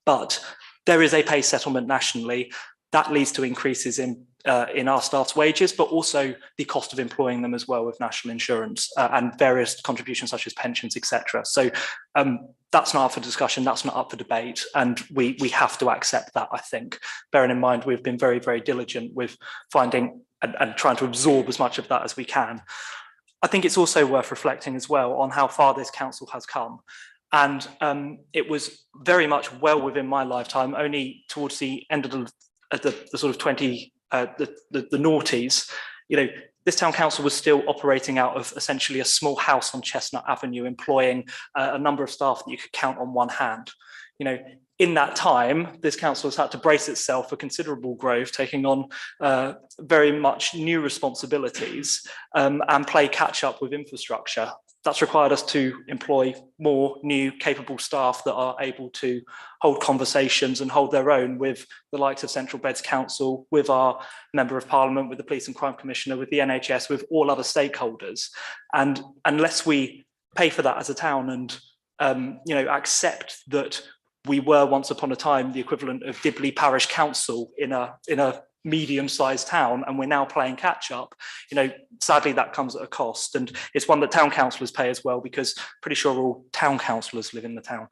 But there is a pay settlement nationally. That leads to increases in our staff's wages, but also the cost of employing them as well with national insurance and various contributions such as pensions, etc. So that's not up for discussion, that's not up for debate, and we have to accept that, I think. Bearing in mind, we've been very, very diligent with finding and trying to absorb as much of that as we can. I think it's also worth reflecting as well on how far this council has come. And it was very much well within my lifetime, only towards the end of the sort of the noughties, you know, this town council was still operating out of essentially a small house on Chestnut Avenue, employing a number of staff that you could count on one hand. You know, in that time, this council has had to brace itself for considerable growth, taking on very much new responsibilities and play catch up with infrastructure. That's required us to employ more new capable staff that are able to hold conversations and hold their own with the likes of Central Beds Council, with our Member of Parliament, with the Police and Crime Commissioner, with the NHS, with all other stakeholders. And unless we pay for that as a town and you know, accept that we were once upon a time the equivalent of Dibley Parish Council in a medium-sized town, and we're now playing catch-up, you know, sadly that comes at a cost, and it's one that town councillors pay as well, because pretty sure all town councillors live in the town.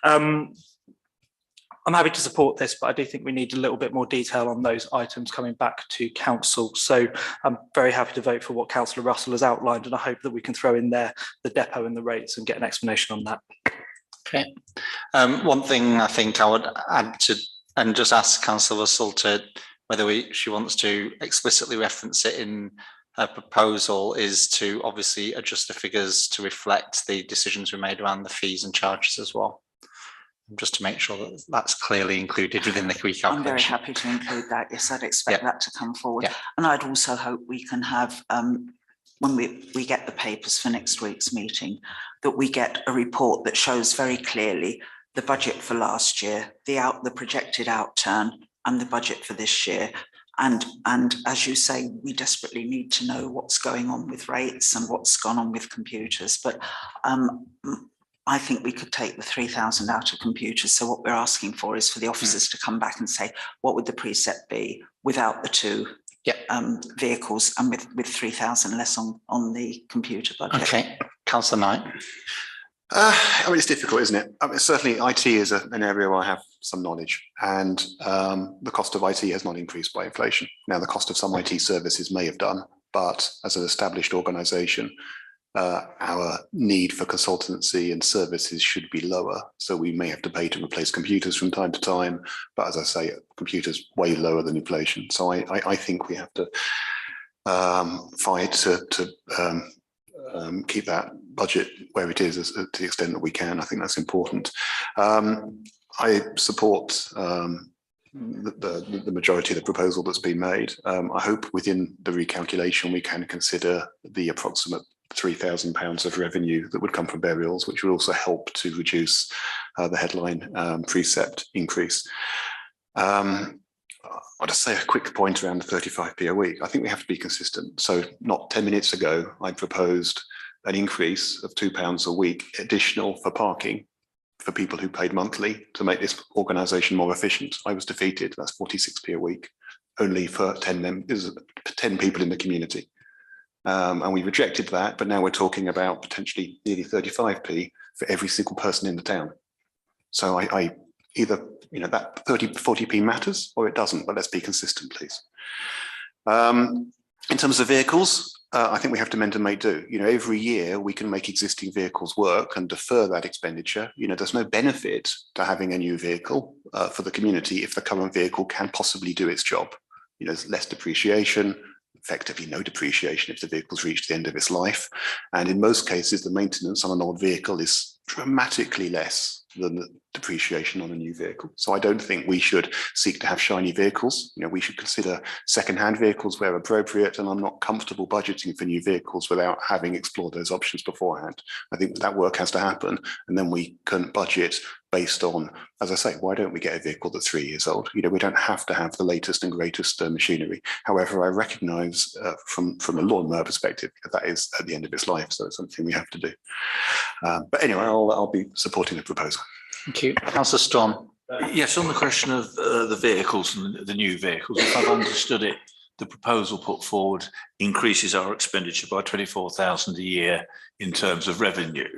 I'm happy to support this, but I do think we need a little bit more detail on those items coming back to council. So I'm very happy to vote for what Councillor Russell has outlined, and I hope that we can throw in there the depot and the rates and get an explanation on that. Okay. One thing I think I would add to, and just ask Councillor Russell to whether she wants to explicitly reference it in her proposal, is to obviously adjust the figures to reflect the decisions we made around the fees and charges as well. just to make sure that that's clearly included within the recalculation. I'm very happy to include that. Yes, I'd expect that to come forward. Yeah. And I'd also hope we can have, when we get the papers for next week's meeting, that we get a report that shows very clearly the budget for last year, the projected outturn, and the budget for this year. And as you say, we desperately need to know what's going on with rates and what's gone on with computers. But I think we could take the 3,000 out of computers. So what we're asking for is for the officers to come back and say, what would the precept be without the two vehicles and with 3,000 less on the computer budget? Okay, Councillor Knight. I mean, it's difficult, isn't it? I mean, certainly IT is an area where I have some knowledge, and the cost of IT has not increased by inflation. Now, the cost of some IT services may have done, but as an established organisation, our need for consultancy and services should be lower. So we may have to pay to replace computers from time to time, but as I say, computers way lower than inflation. So I think we have to fight to keep that budget where it is to the extent that we can. I think that's important. I support the majority of the proposal that's been made. I hope within the recalculation we can consider the approximate £3,000 of revenue that would come from burials, which would also help to reduce the headline precept increase. I'll just say a quick point around the 35p a week. I think we have to be consistent. So not 10 minutes ago, I proposed an increase of £2 a week additional for parking for people who paid monthly to make this organisation more efficient. I was defeated. That's 46p a week, only for 10 people in the community. And we rejected that, but now we're talking about potentially nearly 35p for every single person in the town. So I either, that 40p matters or it doesn't, but let's be consistent, please. In terms of vehicles, I think we have to mend and make do. Every year we can make existing vehicles work and defer that expenditure. There's no benefit to having a new vehicle for the community if the current vehicle can possibly do its job. There's less depreciation, effectively no depreciation if the vehicle's reached the end of its life. And in most cases, the maintenance on an old vehicle is dramatically less than the depreciation on a new vehicle. So I don't think we should seek to have shiny vehicles. We should consider second-hand vehicles where appropriate, and I'm not comfortable budgeting for new vehicles without having explored those options beforehand. I think that work has to happen, and then we can budget based on, as I say, why don't we get a vehicle that's 3 years old? We don't have to have the latest and greatest machinery. However, I recognise from a lawnmower perspective that is at the end of its life, so it's something we have to do. But anyway, I'll be supporting the proposal. Thank you. Councillor Storm. Yes, on the question of the vehicles and the new vehicles, if I've understood it, the proposal put forward increases our expenditure by 24,000 a year in terms of revenue.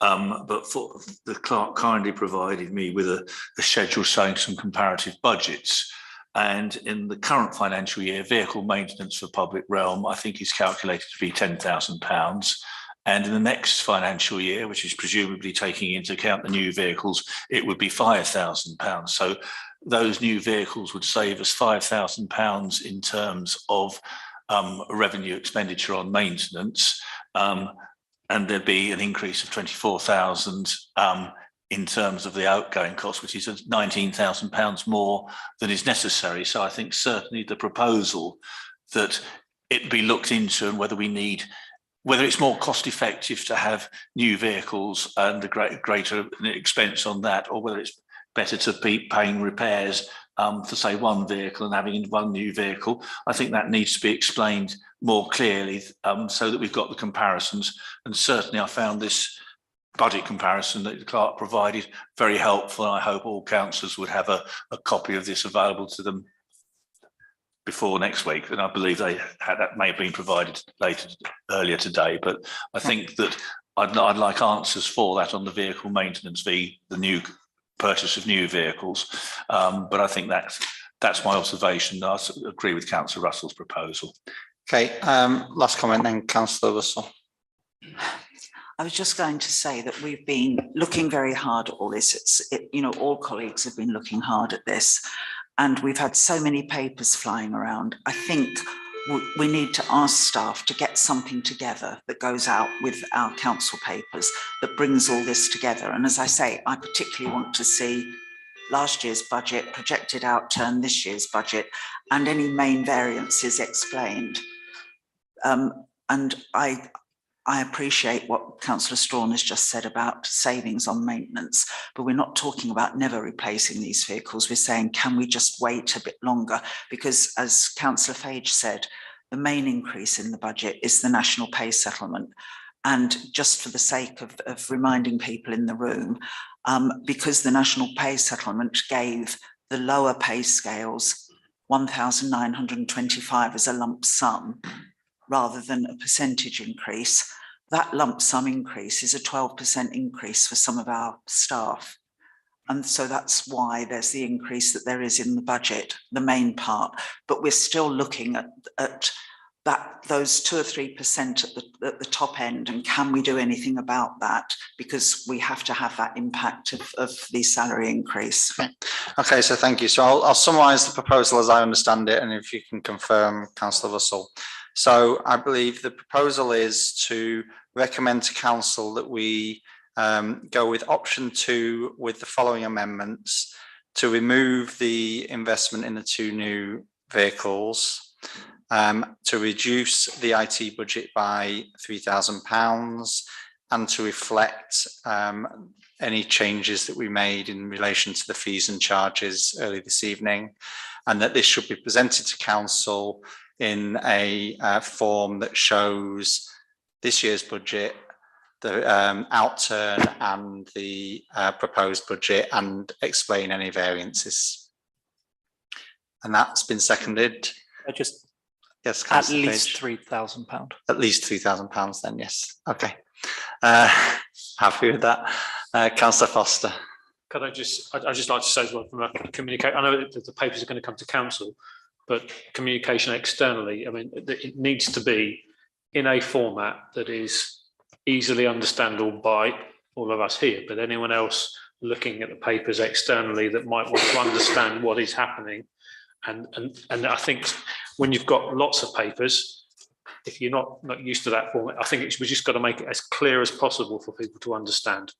But for the clerk kindly provided me with a schedule showing some comparative budgets. And in the current financial year, vehicle maintenance for public realm, I think is calculated to be £10,000. And in the next financial year, which is presumably taking into account the new vehicles, it would be £5,000. So those new vehicles would save us £5,000 in terms of revenue expenditure on maintenance. And there'd be an increase of 24,000 in terms of the outgoing cost, which is £19,000 more than is necessary. So I think certainly the proposal that it be looked into and whether it's more cost effective to have new vehicles and a greater expense on that, or whether it's better to be paying repairs for say one vehicle and having one new vehicle. I think that needs to be explained more clearly so that we've got the comparisons. And certainly I found this budget comparison that the clerk provided very helpful. And I hope all councillors would have a copy of this available to them before next week. And I believe that may have been provided earlier today, but I think that I'd like answers for that on the vehicle maintenance fee, the new purchase of new vehicles. But I think that's my observation. I agree with Councillor Russell's proposal. Okay, last comment then, Councillor Russell. I was just going to say that we've been looking very hard at all this. All colleagues have been looking hard at this, and we've had so many papers flying around. I think we need to ask staff to get something together that goes out with our council papers that brings all this together. And as I say, I particularly want to see last year's budget, projected outturn, this year's budget, and any main variances explained. And I appreciate what Councillor Strawn has just said about savings on maintenance, but we're not talking about never replacing these vehicles. We're saying, can we just wait a bit longer? Because as Councillor Fage said, the main increase in the budget is the national pay settlement. And just for the sake of reminding people in the room, because the national pay settlement gave the lower pay scales 1,925 as a lump sum, rather than a percentage increase, that lump sum increase is a 12% increase for some of our staff. And so that's why there's the increase that there is in the budget, the main part. But we're still looking at that, those 2 or 3% at the top end, and can we do anything about that? Because we have to have that impact of the salary increase. Okay, so thank you. So I'll summarise the proposal as I understand it, and if you can confirm, Councillor Russell. So I believe the proposal is to recommend to council that we go with option 2 with the following amendments: to remove the investment in the 2 new vehicles, to reduce the IT budget by £3,000, and to reflect any changes that we made in relation to the fees and charges early this evening, and that this should be presented to council in a form that shows this year's budget, the outturn and the proposed budget, and explain any variances. And that's been seconded. Yes, at least £3,000. At least £3,000 then, yes. Okay. Happy with that. Councillor Foster. Could I'd just like to say as well from a communicate, I know that the papers are going to come to council, but communication externally, I mean, it needs to be in a format that is easily understandable by all of us here, but anyone else looking at the papers externally that might want to understand what is happening. And I think when you've got lots of papers, if you're not used to that format, I think we've just got to make it as clear as possible for people to understand.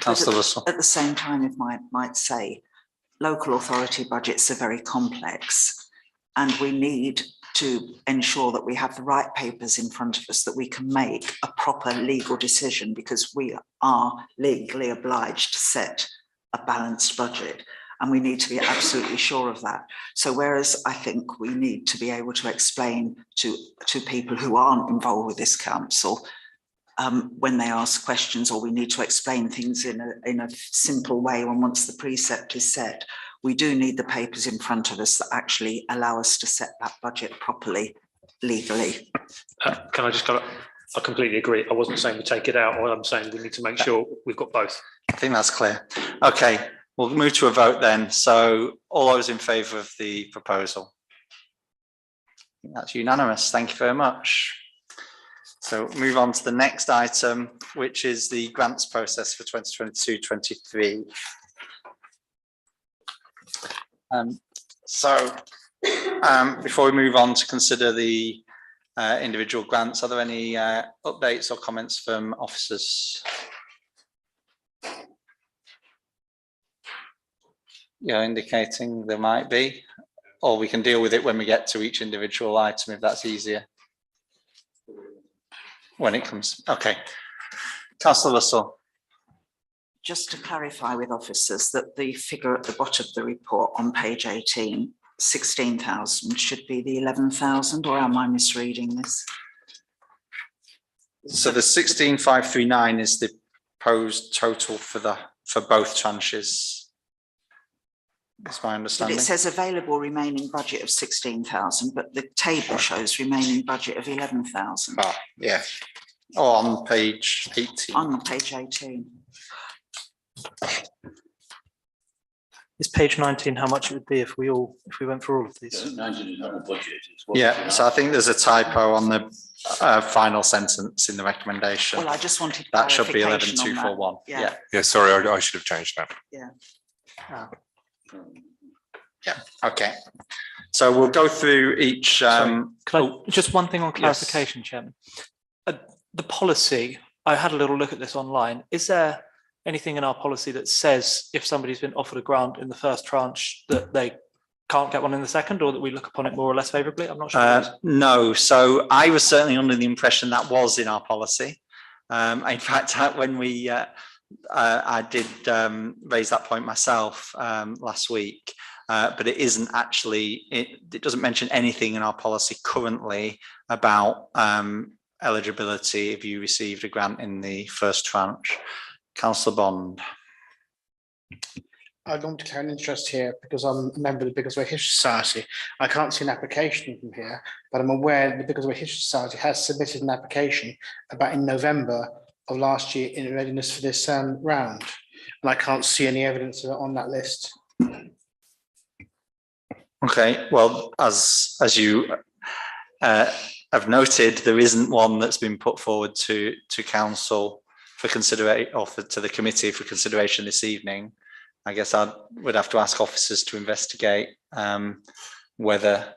Councillor Russell. At the same time, if I might say, local authority budgets are very complex, and we need to ensure that we have the right papers in front of us, that we can make a proper legal decision, because we are legally obliged to set a balanced budget, and we need to be absolutely sure of that. So whereas I think we need to be able to explain to people who aren't involved with this council when they ask questions, or we need to explain things in a simple way when once the precept is set, we do need the papers in front of us that actually allow us to set that budget properly, legally. Can I just go? I completely agree. I wasn't saying we take it out, or I'm saying we need to make sure we've got both. I think that's clear. Okay, we'll move to a vote then. So all those in favour of the proposal? That's unanimous. Thank you very much. So move on to the next item, which is the grants process for 2022-23. Before we move on to consider the individual grants, are there any updates or comments from officers? You're indicating there might be, or we can deal with it when we get to each individual item if that's easier. When it comes, okay. Councillor Russell. Just to clarify with officers that the figure at the bottom of the report on page 18, 16,000 should be the 11,000, or am I misreading this? So the 16,539 is the proposed total for both tranches. That's my But understanding. it says available remaining budget of 16,000, but the table shows remaining budget of 11,000. Ah, yeah. Oh, on page 18. On page 18. Is page 19 how much it would be if we went for all of these? 19 is not a budget. Yeah, so I think there's a typo on the final sentence in the recommendation. Well, I just wanted that should be clarification on that. 11,241. Yeah. Yeah, sorry, I should have changed that. Yeah. Okay. So we'll go through each. Just one thing on clarification, Chairman. The policy, I had a little look at this online. Is there anything in our policy that says if somebody's been offered a grant in the first tranche that they can't get one in the second, or that we look upon it more or less favourably? I'm not sure. No, so I was certainly under the impression that was in our policy. In fact, when we, I did raise that point myself last week, but it isn't actually, it doesn't mention anything in our policy currently about eligibility if you received a grant in the first tranche. Councillor Bond. I'd want to declare an interest here because I'm a member of the Biggleswade History Society. I can't see an application from here, but I'm aware the Biggleswade History Society has submitted an application about in November of last year in readiness for this round. And I can't see any evidence of it on that list. Okay, well, as you have noted, there isn't one that's been put forward to council for consideration, or to the committee for consideration this evening. I guess I would have to ask officers to investigate whether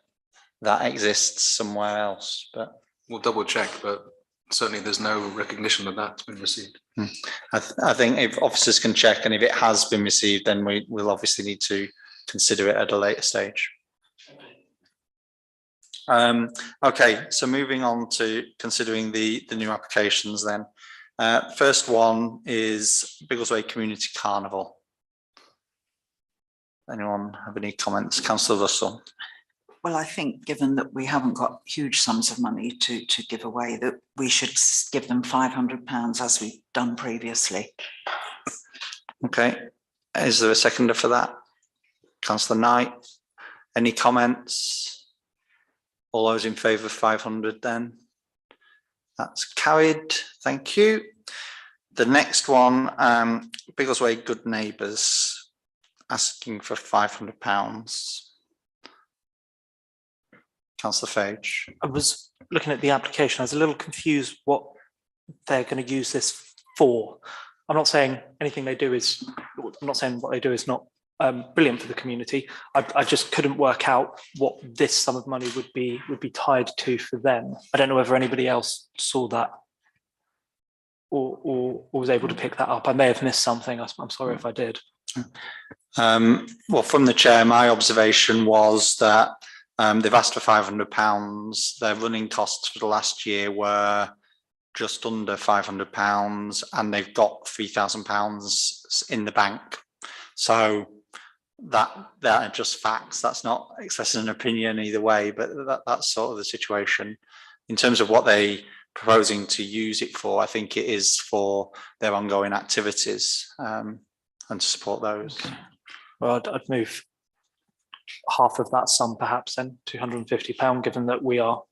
that exists somewhere else, but we'll double check, but certainly there's no recognition that that's been received. I think if officers can check, and if it has been received, then we'll obviously need to consider it at a later stage. Okay, so moving on to considering the new applications then. First one is Biggleswade Community Carnival. Anyone have any comments? Councillor Russell. Well, I think given that we haven't got huge sums of money to give away, that we should give them £500 as we've done previously. Okay, is there a seconder for that? Councillor Knight, any comments? All those in favour of 500 then? That's carried, thank you. The next one, Biggleswade Good Neighbours, asking for £500. Councillor Fage. I was looking at the application. I was a little confused what they're going to use this for. I'm not saying anything they do is, I'm not saying what they do is not brilliant for the community. I just couldn't work out what this sum of money would be tied to for them. I don't know whether anybody else saw that or was able to pick that up. I may have missed something. I'm sorry if I did. Well, from the chair, my observation was that they've asked for £500. Their running costs for the last year were just under £500, and they've got £3,000 in the bank. So that are just facts. That's not expressing an opinion either way, but that's sort of the situation. In terms of what they proposing to use it for, I think it is for their ongoing activities and to support those. Okay. Well, I'd move half of that sum perhaps then, £250, given that we are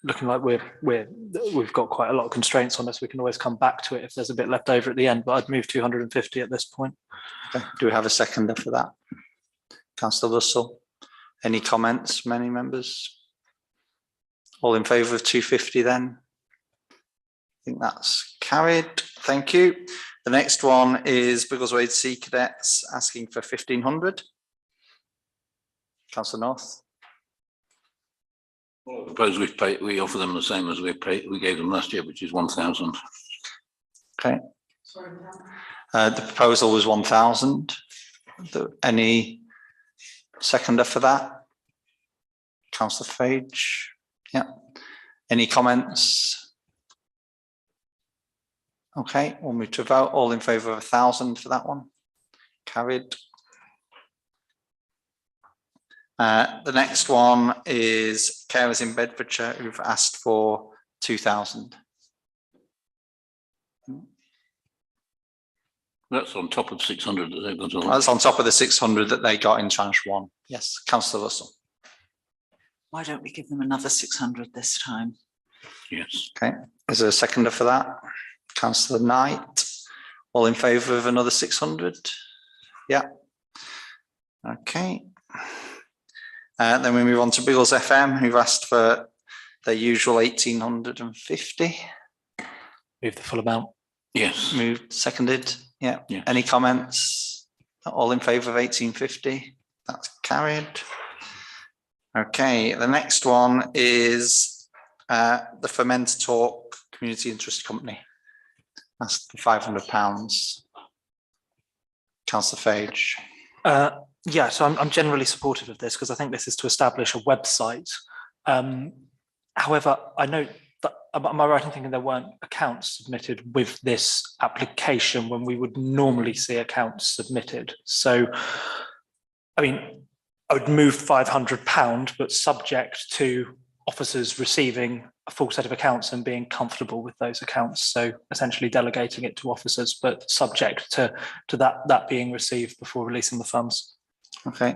looking like we've got quite a lot of constraints on this. We can always come back to it if there's a bit left over at the end, but I'd move 250 at this point. Okay. Do we have a seconder for that? Councillor Russell, any comments from any members? All in favour of 250 then? I think that's carried. Thank you. The next one is Biggleswade Sea Cadets asking for 1,500. Councillor North. I suppose we offer them the same as we gave them last year, which is 1,000. Okay. The proposal was 1,000. Any seconder for that? Councillor Fage. Yeah. Any comments? Okay, we'll move to a vote. All in favour of 1,000 for that one? Carried. The next one is Carers in Bedfordshire who've asked for 2,000. That's on top of 600 that they've got. That's on top of the 600 that they got in tranche one. Yes, Councillor Russell. Why don't we give them another 600 this time? Yes. Okay, is there a seconder for that? Councillor Knight. All in favour of another 600? Yeah. Okay. Then we move on to Biggles FM, who've asked for their usual 1,850. Move the full amount. Yes. Moved, seconded. Yeah. Yes. Any comments? All in favour of 1,850? That's carried. Okay, the next one is the Ferment Talk Community Interest Company. That's the £500. Councillor Fage. Yeah, so I'm generally supportive of this because I think this is to establish a website. However, I note that, am I right in thinking there weren't accounts submitted with this application when we would normally see accounts submitted? So, I mean, I would move £500, but subject to officers receiving a full set of accounts and being comfortable with those accounts. So essentially delegating it to officers, but subject to that being received before releasing the funds. Okay.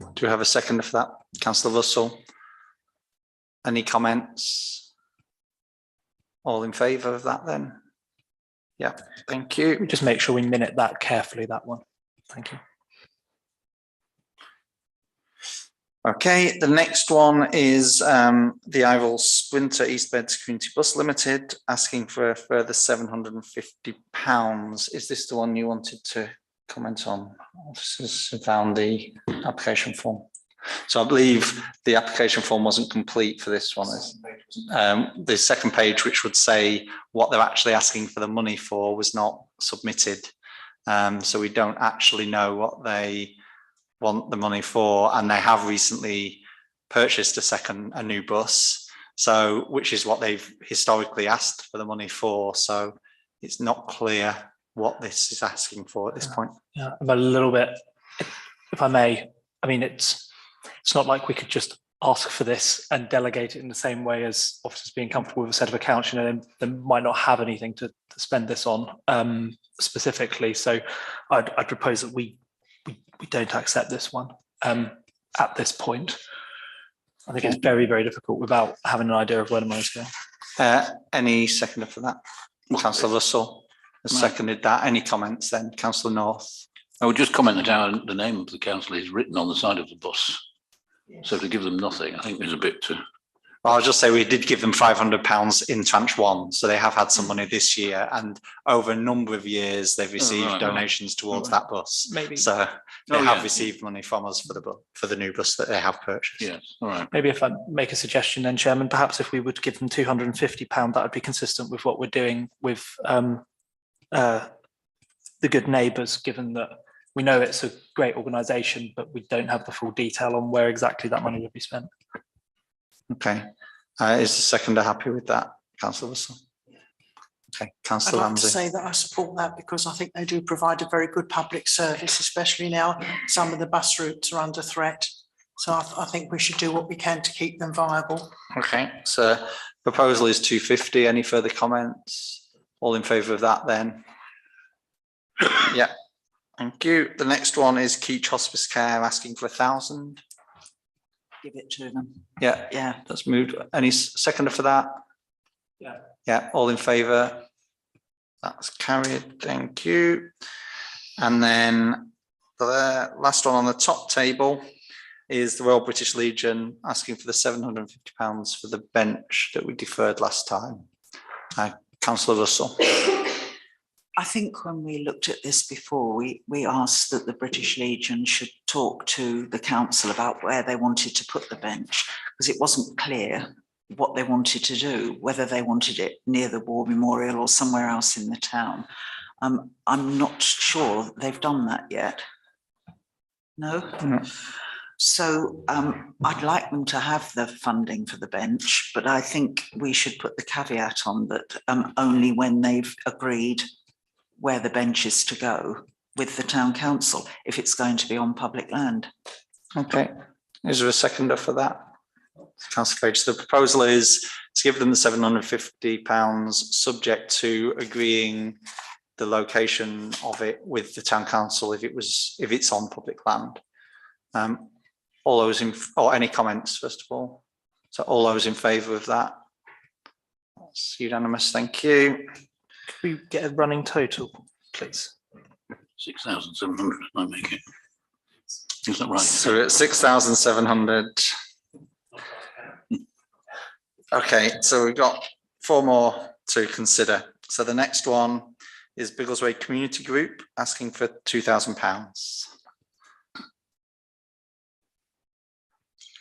Do we have a second for that? Councillor Russell. Any comments? All in favour of that then? Yeah, thank you. Just make sure we minute that carefully, that one. Thank you. Okay, the next one is the Ivor Sprinter East Beds Community Bus Limited asking for a further £750. Is this the one you wanted to comment on? This is found the application form. So I believe the application form wasn't complete for this one. The second page, which would say what they're actually asking for the money for, was not submitted. So we don't actually know what they want the money for, and they have recently purchased a new bus, so which is what they've historically asked for the money for. So it's not clear what this is asking for at this point. Yeah, I'm a little bit, if I may, I mean, it's not like we could just ask for this and delegate it in the same way as officers being comfortable with a set of accounts. You know, they might not have anything to spend this on specifically. So I'd propose that we don't accept this one at this point. I think it's very, very difficult without having an idea of where the money's going. Any seconder for that? Councillor Russell has seconded that. Any comments then? Councillor North. I would just comment that the name of the council is written on the side of the bus. So to give them nothing, I think is a bit too. Well, I'll just say we did give them £500 in tranche one, so they have had some money this year, and over a number of years they've received donations towards that bus. Maybe so they have received money from us for the new bus that they have purchased. Yes, all right. Maybe if I make a suggestion then, Chairman, perhaps if we would give them £250, that would be consistent with what we're doing with the Good Neighbours, given that we know it's a great organisation, but we don't have the full detail on where exactly that money would be spent. Okay. Is the seconder happy with that, Councillor Russell? Okay, Councillor I'd like to Ramsey. say that I support that because I think they do provide a very good public service, especially now some of the bus routes are under threat. So I think we should do what we can to keep them viable. Okay, so proposal is 250. Any further comments? All in favour of that then? Yeah, thank you. The next one is Keach Hospice Care asking for 1,000. Give it to them. Yeah, Yeah. that's moved. Any seconder for that? Yeah. Yeah, all in favour? That's carried, thank you. And then the last one on the top table is the Royal British Legion asking for the £750 for the bench that we deferred last time. Councillor Russell. I think when we looked at this before, we asked that the British Legion should talk to the council about where they wanted to put the bench, because it wasn't clear what they wanted to do, whether they wanted it near the War Memorial or somewhere else in the town. I'm not sure they've done that yet. No? Mm-hmm. So I'd like them to have the funding for the bench, but I think we should put the caveat on that only when they've agreed where the bench is to go with the town council, if it's going to be on public land. Okay, is there a seconder for that? Councillor Page, the proposal is to give them the £750 subject to agreeing the location of it with the town council if it's on public land. All those or any comments first of all? So all those in favour of that? That's unanimous, thank you. Could we get a running total, please? 6,700, I make it. Is that right? So we're at 6,700. Okay, so we've got 4 more to consider. So the next one is Biggleswade Community Group asking for £2,000.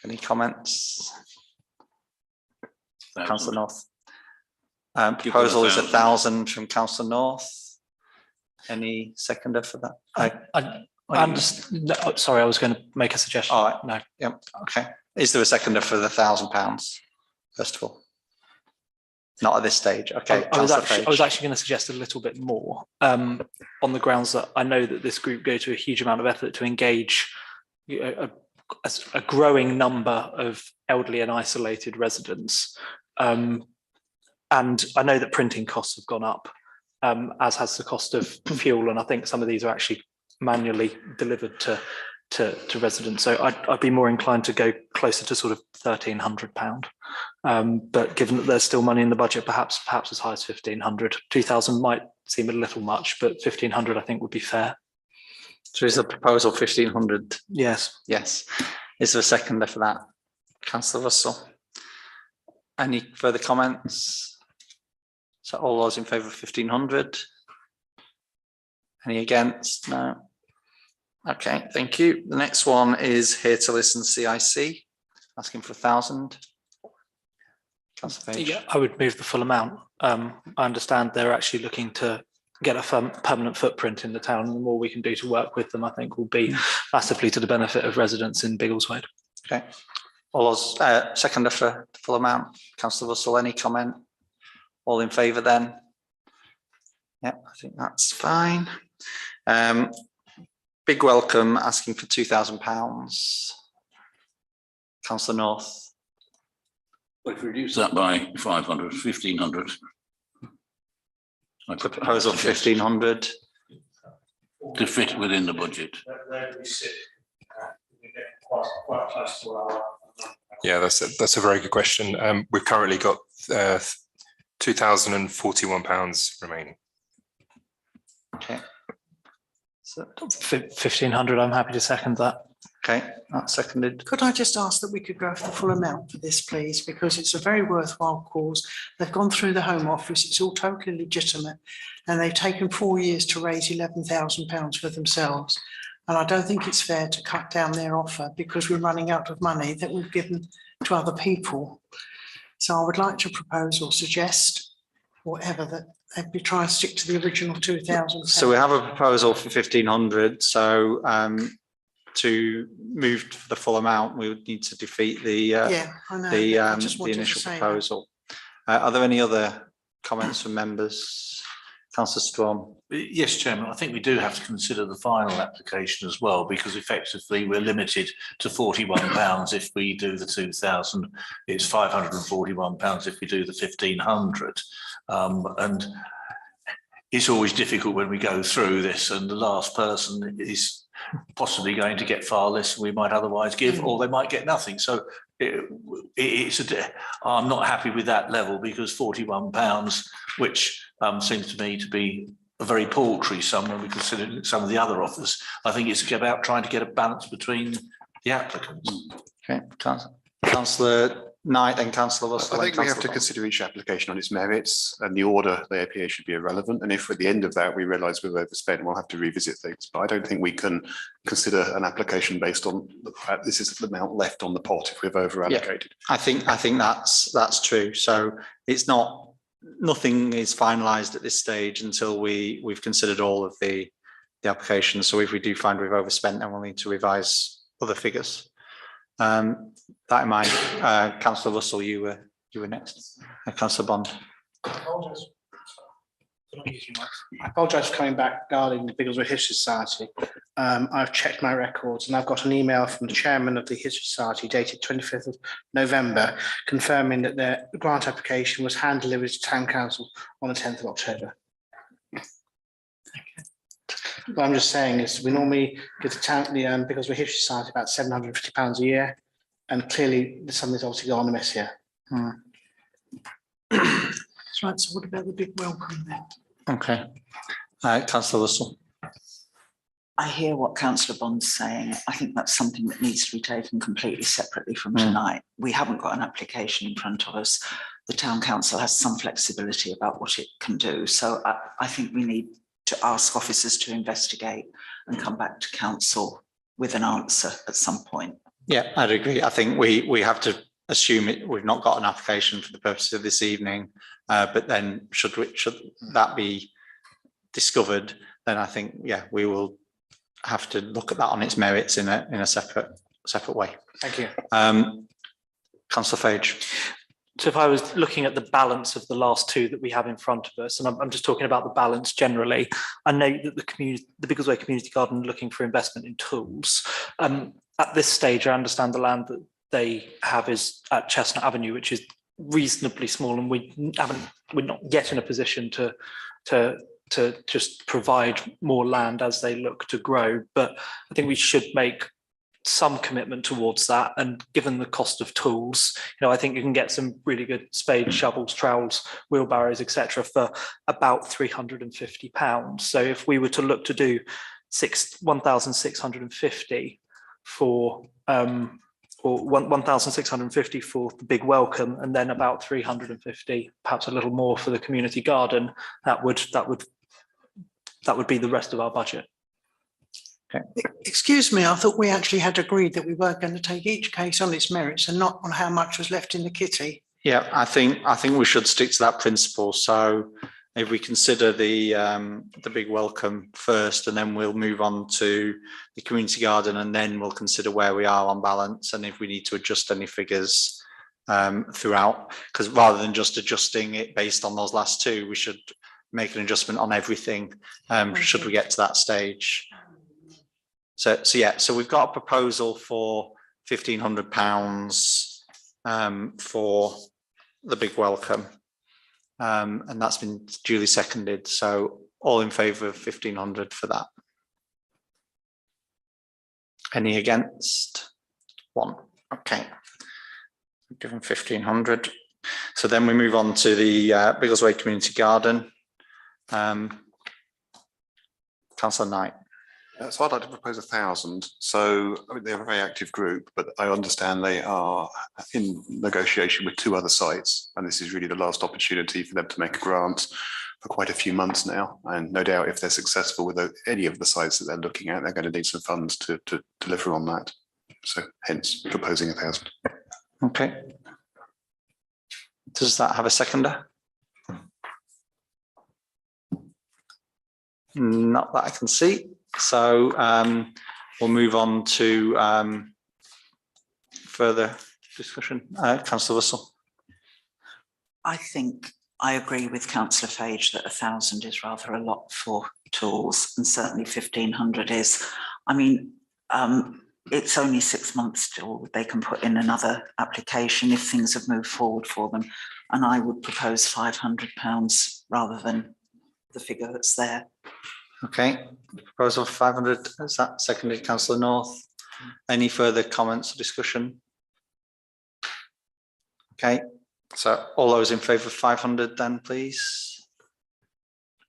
Any comments? 1,000. Councillor North. Give them Proposal is 1,000. 1,000 from Councillor North. Any seconder for that? I understand. No, sorry, I was going to make a suggestion. All right. No. Yep. Okay. Is there a seconder for the £1,000? First of all, not at this stage. Okay. I was Councillor Page. actually going to suggest a little bit more on the grounds that I know that this group go to a huge amount of effort to engage a growing number of elderly and isolated residents. And I know that printing costs have gone up, as has the cost of fuel. And I think some of these are actually manually delivered to residents. So I'd be more inclined to go closer to sort of £1,300. But given that there's still money in the budget, perhaps as high as 1,500. 2,000 might seem a little much, but 1,500 I think would be fair. So is the proposal 1,500? Yes. Yes. Is there a seconder for that? Councillor Russell. Any further comments? So all those in favour of 1,500? Any against? No. Okay, thank you. The next one is Here to Listen CIC, asking for 1,000. Councillor Page. Yeah, I would move the full amount. I understand they're actually looking to get a permanent footprint in the town. And the more we can do to work with them, I think will be massively to the benefit of residents in Biggleswade. Okay. All those seconder for the full amount. Councillor Russell, any comment? All in favour then? Yeah, I think that's fine. Big Welcome asking for £2,000. Councillor North. Well, if we reduce that by 500, 1,500. Proposal 1,500. To fit within the budget. Yeah, that's a very good question. We've currently got £2,041 remaining. Okay. So 1,500, I'm happy to second that. Okay, that's seconded. Could I just ask that we could go for the full amount for this, please? Because it's a very worthwhile cause. They've gone through the Home Office. It's all totally legitimate. And they've taken 4 years to raise £11,000 for themselves. And I don't think it's fair to cut down their offer because we're running out of money that we've given to other people. So I would like to propose or suggest whatever that we try and stick to the original 2,000. So we have a proposal for 1,500. So to move for the full amount, we would need to defeat the initial proposal. Are there any other comments from members? Councillor Strong. Yes, Chairman, I think we do have to consider the final application as well, because effectively we're limited to £41 if we do the 2,000. It's £541 if we do the 1,500. And it's always difficult when we go through this and the last person is possibly going to get far less than we might otherwise give, or they might get nothing. So I'm not happy with that level, because £41, which seems to me to be a very paltry sum when we consider some of the other offers. I think it's about trying to get a balance between the applicants. Okay, Councillor Knight and Councillor Russell. I think we have to consider each application on its merits, and the order they appear should be irrelevant. And if at the end of that we realise we've overspent, we'll have to revisit things. But I don't think we can consider an application based on the fact this is the amount left on the pot if we've over allocated. Yeah, I think that's true. So it's nothing is finalised at this stage until we've considered all of the applications. So if we do find we've overspent, then we'll need to revise other figures. That in mind, Councillor Russell, you were next. Councillor Bond. I apologise for coming back regarding the Biggleswade History Society. I've checked my records and I've got an email from the chairman of the History Society dated 25th of November confirming that their grant application was hand delivered to Town Council on the 10th of October. What I'm just saying is we normally give the Biggleswade History Society about £750 a year, and clearly something's obviously gone amiss here. That's right. So what about the Big Welcome then? Okay. Councillor Russell. I hear what Councillor Bond's saying. I think that's something that needs to be taken completely separately from tonight. We haven't got an application in front of us. The Town Council has some flexibility about what it can do. So I think we need to ask officers to investigate and come back to council with an answer at some point. Yeah, I'd agree. I think we have to assume it, we've not got an application for the purpose of this evening, but then should that be discovered, then I think, yeah, we will have to look at that on its merits in a separate way. Thank you. Councillor Fage. So if I was looking at the balance of the last two that we have in front of us, and I'm just talking about the balance generally, I know that the Biggleswade Community Garden are looking for investment in tools. At this stage, I understand the land that they have is at Chestnut Avenue, which is reasonably small, and we're not yet in a position to just provide more land as they look to grow. But I think we should make some commitment towards that, and given the cost of tools, I think you can get some really good spades, shovels, trowels, wheelbarrows, etc. for about £350. So if we were to look to do 1,650 for or 1,650 for the big welcome, and then about 350, perhaps a little more for the community garden, that would be the rest of our budget. Okay. Excuse me, I thought we actually had agreed that we were going to take each case on its merits and not on how much was left in the kitty. Yeah, I think we should stick to that principle. So if we consider the big welcome first, and then we'll move on to the community garden, and then we'll consider where we are on balance, and if we need to adjust any figures throughout, because rather than just adjusting it based on those last two, we should make an adjustment on everything should we get to that stage. So we've got a proposal for £1,500 for the big welcome, and that's been duly seconded. So all in favour of 1,500 for that. Any against? One. Okay. Given 1,500. So then we move on to the Biggleswade Community Garden. Councillor Knight. So I'd like to propose 1,000. So I mean, they're a very active group, but I understand they are in negotiation with 2 other sites, and this is really the last opportunity for them to make a grant for quite a few months now. And no doubt, if they're successful with any of the sites that they're looking at, they're going to need some funds to deliver on that. So hence proposing 1,000. Okay. Does that have a seconder? Not that I can see. So we'll move on to further discussion. Councillor Russell. I think I agree with Councillor Fage that 1,000 is rather a lot for tools, and certainly 1,500 is. I mean, it's only 6 months till they can put in another application if things have moved forward for them. And I would propose £500 rather than the figure that's there. Okay, proposal for 500, is that seconded, Councillor North? Any further comments or discussion? Okay, so all those in favour of 500 then, please?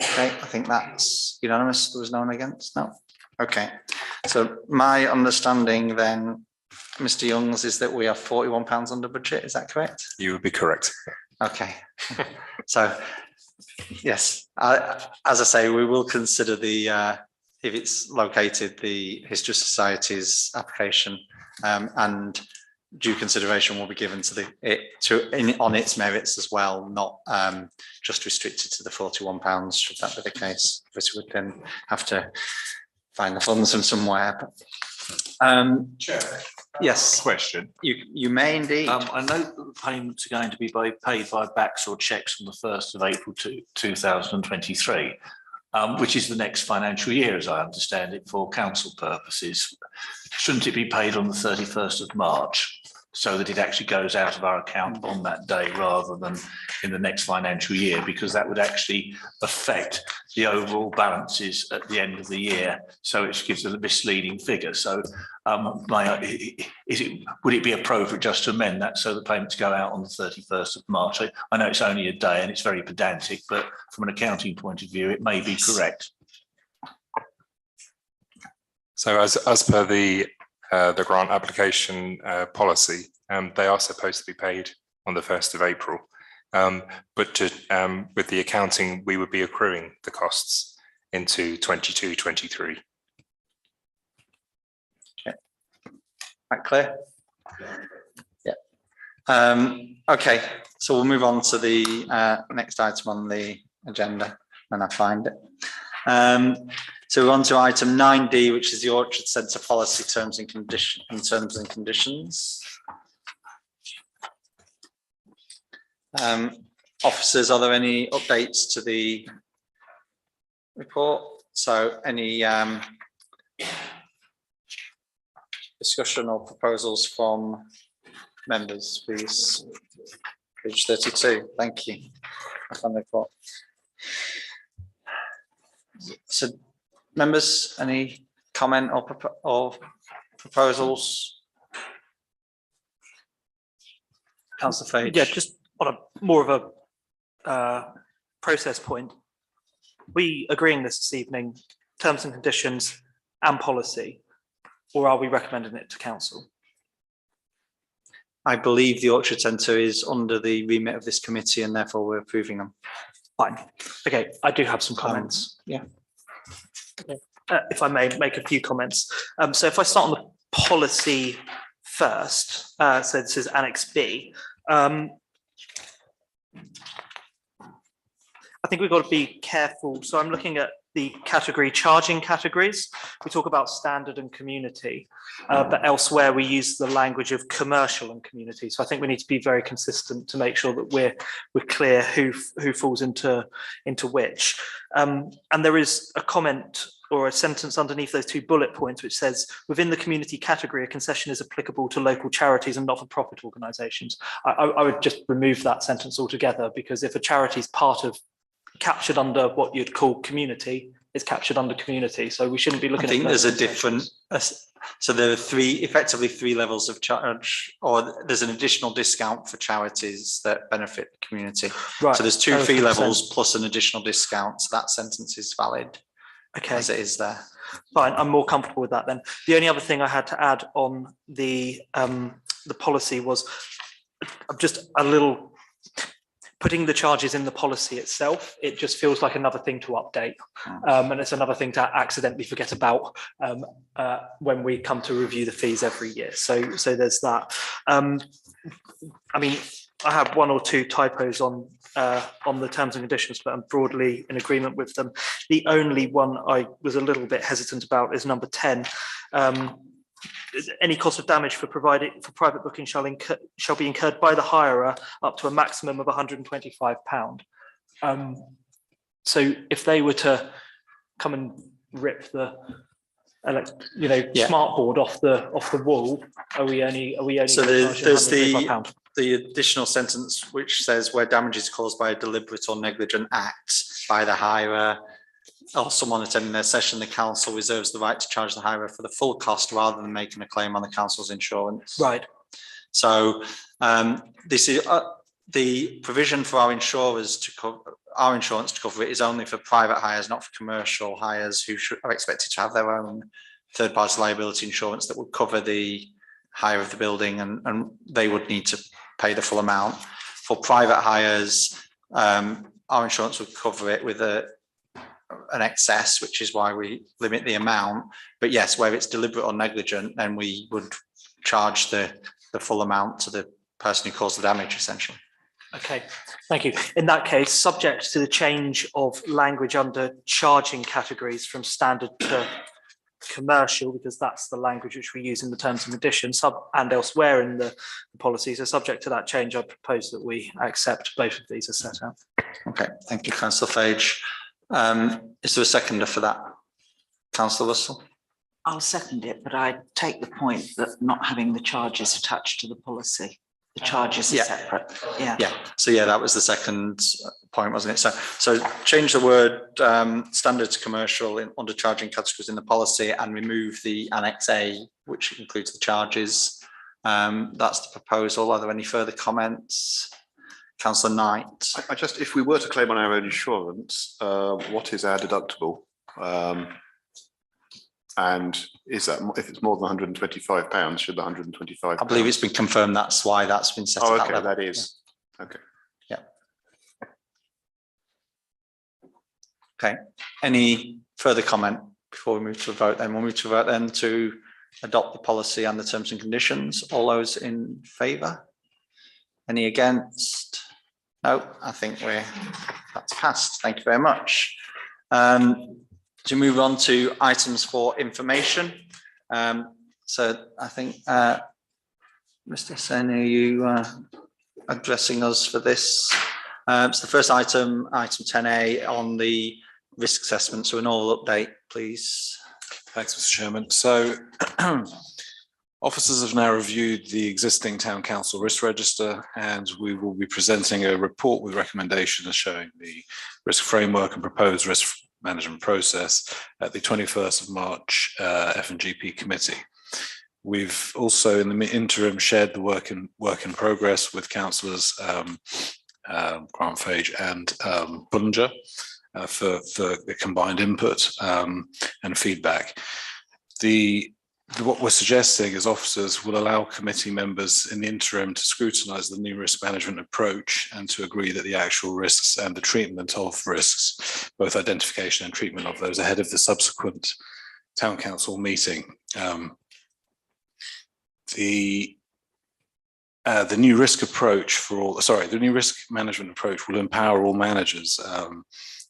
Okay, I think that's unanimous. There was no one against? No? Okay, so my understanding then, Mr Youngs, is that we are £41 under budget, is that correct? You would be correct. Okay, so yes, as I say, we will consider the if it's located, the History Society's application, and due consideration will be given to on its merits as well, not just restricted to the £41. Should that be the case, which would then have to find the funds from somewhere. Chair. Yes. Question. You may indeed. I know that the payments are going to be paid by backs or cheques on the 1st of April 2023, which is the next financial year, as I understand it, for council purposes. Shouldn't it be paid on the 31st of March, so that it actually goes out of our account on that day rather than in the next financial year? Because that would actually affect the overall balances at the end of the year, so it gives a misleading figure. So would it be appropriate just to amend that so the payments go out on the 31st of March? I know it's only a day and it's very pedantic, but from an accounting point of view, it may be correct. So as per the grant application policy, they are supposed to be paid on the 1st of April. But with the accounting, we would be accruing the costs into 22-23. That clear? Yeah. Okay, so we'll move on to the next item on the agenda when I find it. So we're on to item 9D, which is the Orchard Centre policy terms and conditions. Officers, are there any updates to the report? So any discussion or proposals from members, please? Page 32, thank you. On the report. So members, any comment or proposals? Councillor Fage. Yeah, just on a more of a process point. We agreeing this evening, terms and conditions and policy, or are we recommending it to council? I believe the Orchard Centre is under the remit of this committee and therefore we're approving them. Fine. Okay, I do have some comments. Yeah. Okay. If I may make a few comments. So if I start on the policy first, so this is Annex B. I think we've got to be careful. So I'm looking at the category charging categories. We talk about standard and community, but elsewhere we use the language of commercial and community. So I think we need to be very consistent to make sure that we're clear who falls into which. And there is a comment or a sentence underneath those two bullet points which says within the community category a concession is applicable to local charities and not-for-profit organisations. I would just remove that sentence altogether, because if a charity is captured under what you'd call community, it's captured under community, so we shouldn't be looking I think at there's a different, so there are effectively three levels of charge, or there's an additional discount for charities that benefit the community. Right. So there's two fee levels plus an additional discount, so that sentence is valid. Okay. As it is there. Fine, I'm more comfortable with that then. The only other thing I had to add on the policy was I'm just a little putting the charges in the policy itself. It just feels like another thing to update, and it's another thing to accidentally forget about when we come to review the fees every year. So there's that. I mean, I have one or two typos on the terms and conditions, but I'm broadly in agreement with them. The only one I was a little bit hesitant about is number 10. Any cost of damage for private booking shall be incurred by the hirer up to a maximum of £125. So if they were to come and rip the smart board off the wall, are we only so there's the additional sentence which says where damage is caused by a deliberate or negligent act by the hirer or someone attending their session, the council reserves the right to charge the hirer for the full cost rather than making a claim on the council's insurance. Right. So this is the provision for our insurers to cover our insurance to cover it is only for private hires, not for commercial hires who are expected to have their own third-party liability insurance that would cover the hire of the building, and they would need to pay the full amount. For private hires, our insurance would cover it with an excess, which is why we limit the amount. But yes, where it's deliberate or negligent, then we would charge the full amount to the person who caused the damage, essentially. Okay, thank you. In that case, subject to the change of language under charging categories from standard to commercial, because that's the language which we use in the terms and conditions and elsewhere in the policy. So subject to that change, I propose that we accept both of these as set out. Okay, thank you, Councillor Fage. Is there a seconder for that? Councillor Russell? I'll second it, but I take the point that not having the charges attached to the policy. The charges are separate. Yeah. So that was the second point, wasn't it? So change the word standard to commercial under charging categories in the policy and remove the Annex A, which includes the charges. That's the proposal. Are there any further comments? Councillor Knight. I just, if we were to claim on our own insurance, what is our deductible? And is that, if it's more than £125, should the £125? I believe it's been confirmed. That's why that's been set. Oh, okay, that is. Yeah. Okay. Yeah. Okay. Any further comment before we move to a vote? Then we'll move to a vote then to adopt the policy and the terms and conditions. All those in favour? Any against? No, I think that's passed. Thank you very much. To move on to items for information. So I think, Mr. Sen, are you addressing us for this? So the first item 10A on the risk assessment. So an all update, please. Thanks, Mr. Chairman. So officers have now reviewed the existing town council risk register, and we will be presenting a report with recommendations showing the risk framework and proposed risk management process at the 21st of March F&GP committee. We've also in the interim shared the work in progress with councillors Grant Fage and Bullinger for the combined input and feedback. What we're suggesting is officers will allow committee members in the interim to scrutinise the new risk management approach and to agree that the actual risks and the treatment of risks, both identification and treatment of those, ahead of the subsequent town council meeting. The new risk approach the new risk management approach will empower all managers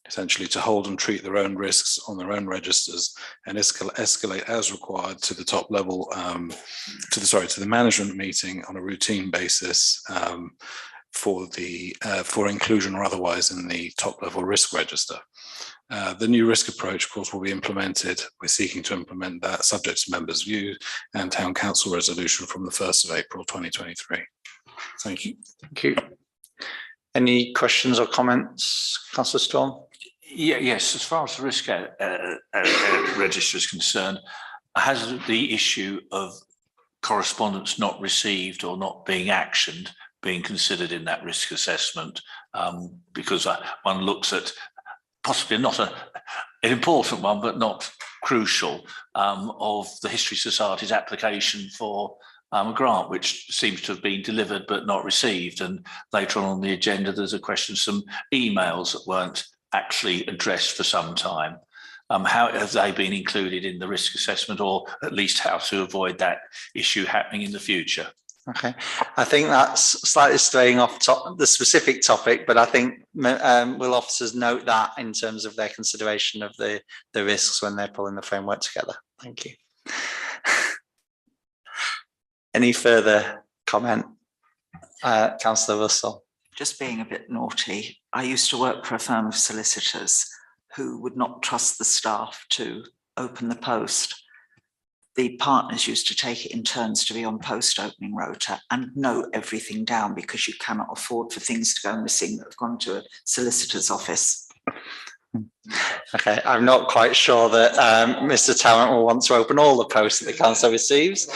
essentially to hold and treat their own risks on their own registers and escalate as required to the top level, to the management meeting on a routine basis for inclusion or otherwise in the top level risk register. The new risk approach, of course, will be implemented. We're seeking to implement that subject to members' view and town council resolution from the 1st of April 2023. Thank you. Thank you. Any questions or comments, Councillor Storm? Yes, as far as the risk register is concerned, has the issue of correspondence not received or not being actioned been considered in that risk assessment? Because one looks at possibly not an important one, but not crucial, of the History Society's application for a grant, which seems to have been delivered but not received. And later on the agenda, there's a question of some emails that weren't actually addressed for some time. How have they been included in the risk assessment, or at least how to avoid that issue happening in the future? Okay, I think that's slightly straying off the specific topic, but I think will officers note that in terms of their consideration of the risks when they're pulling the framework together? Thank you. Any further comment, Councillor Russell? Just being a bit naughty, I used to work for a firm of solicitors who would not trust the staff to open the post. The partners used to take it in turns to be on post opening rota and note everything down, because you cannot afford for things to go missing that have gone to a solicitor's office. Okay, I'm not quite sure that Mr. Tarrant will want to open all the posts that the council receives,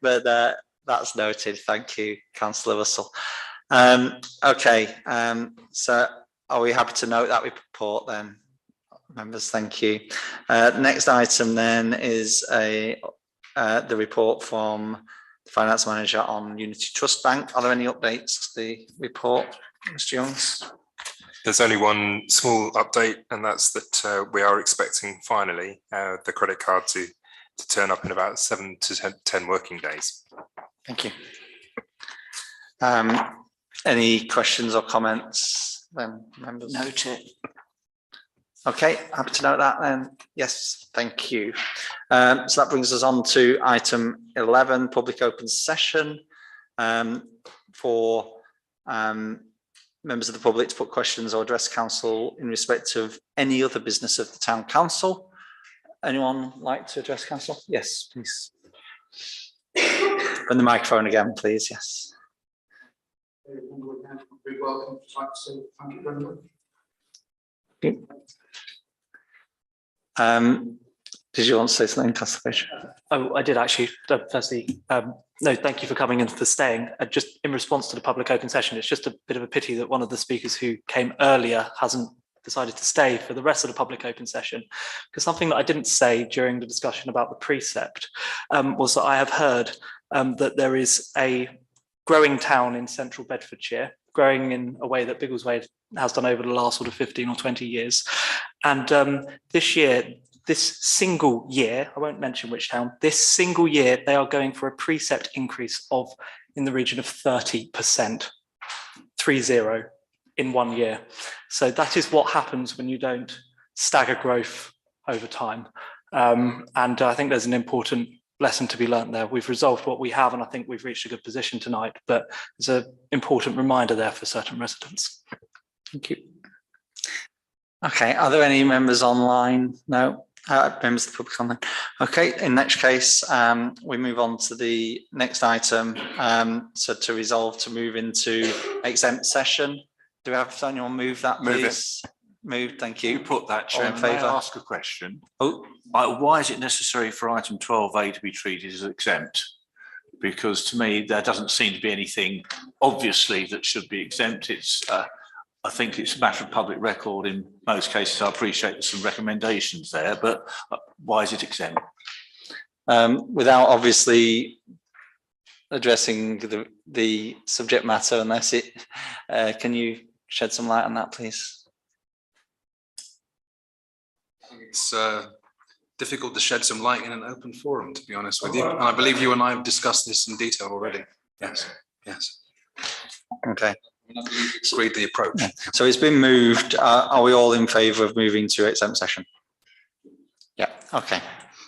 but that's noted. Thank you, Councillor Russell. Okay, so are we happy to note that report then, members? Thank you. Next item then is the report from the Finance Manager on Unity Trust Bank. Are there any updates to the report, Mr. Youngs? There's only one small update, and that's that we are expecting finally the credit card to turn up in about 7 to 10 working days. Thank you. Any questions or comments then, members? Note it. Okay, happy to note that then. Yes, thank you. So that brings us on to item 11, public open session for members of the public to put questions or address council in respect of any other business of the town council. Anyone like to address council? Yes, please. Bring the microphone again, please. Yes. Welcome. Thank you very much. Did you want to say something, Councillor Fage? Oh, I did actually. Firstly, no, thank you for coming and for staying. Just in response to the public open session, it's just a bit of a pity that one of the speakers who came earlier hasn't decided to stay for the rest of the public open session, because something that I didn't say during the discussion about the precept was that I have heard that there is a growing town in central Bedfordshire, growing in a way that Biggleswade has done over the last sort of 15 or 20 years. And this year, this single year, I won't mention which town, this single year, they are going for a precept increase of in the region of 30%, 30 in 1 year. So that is what happens when you don't stagger growth over time. And I think there's an important lesson to be learnt there. We've resolved what we have, and I think we've reached a good position tonight, but it's an important reminder there for certain residents. Thank you. Okay, are there any members online? No, members of the public online. Okay, in that case, we move on to the next item. So to resolve to move into exempt session. Do we have anyone move that, please? Moved, thank you. You put that, All in Chairman. May I favour? ask a question? Oh, Why is it necessary for item 12A to be treated as exempt? Because to me, there doesn't seem to be anything obviously that should be exempt. It's, I think it's a matter of public record in most cases. I appreciate there's some recommendations there, but why is it exempt? without obviously addressing the subject matter unless it, can you shed some light on that, please? It's difficult to shed some light in an open forum, to be honest with you. And I believe you and I have discussed this in detail already. Yes, yes. Okay. Agreed the approach. So it's been moved. Are we all in favour of moving to exempt session? Yeah, okay.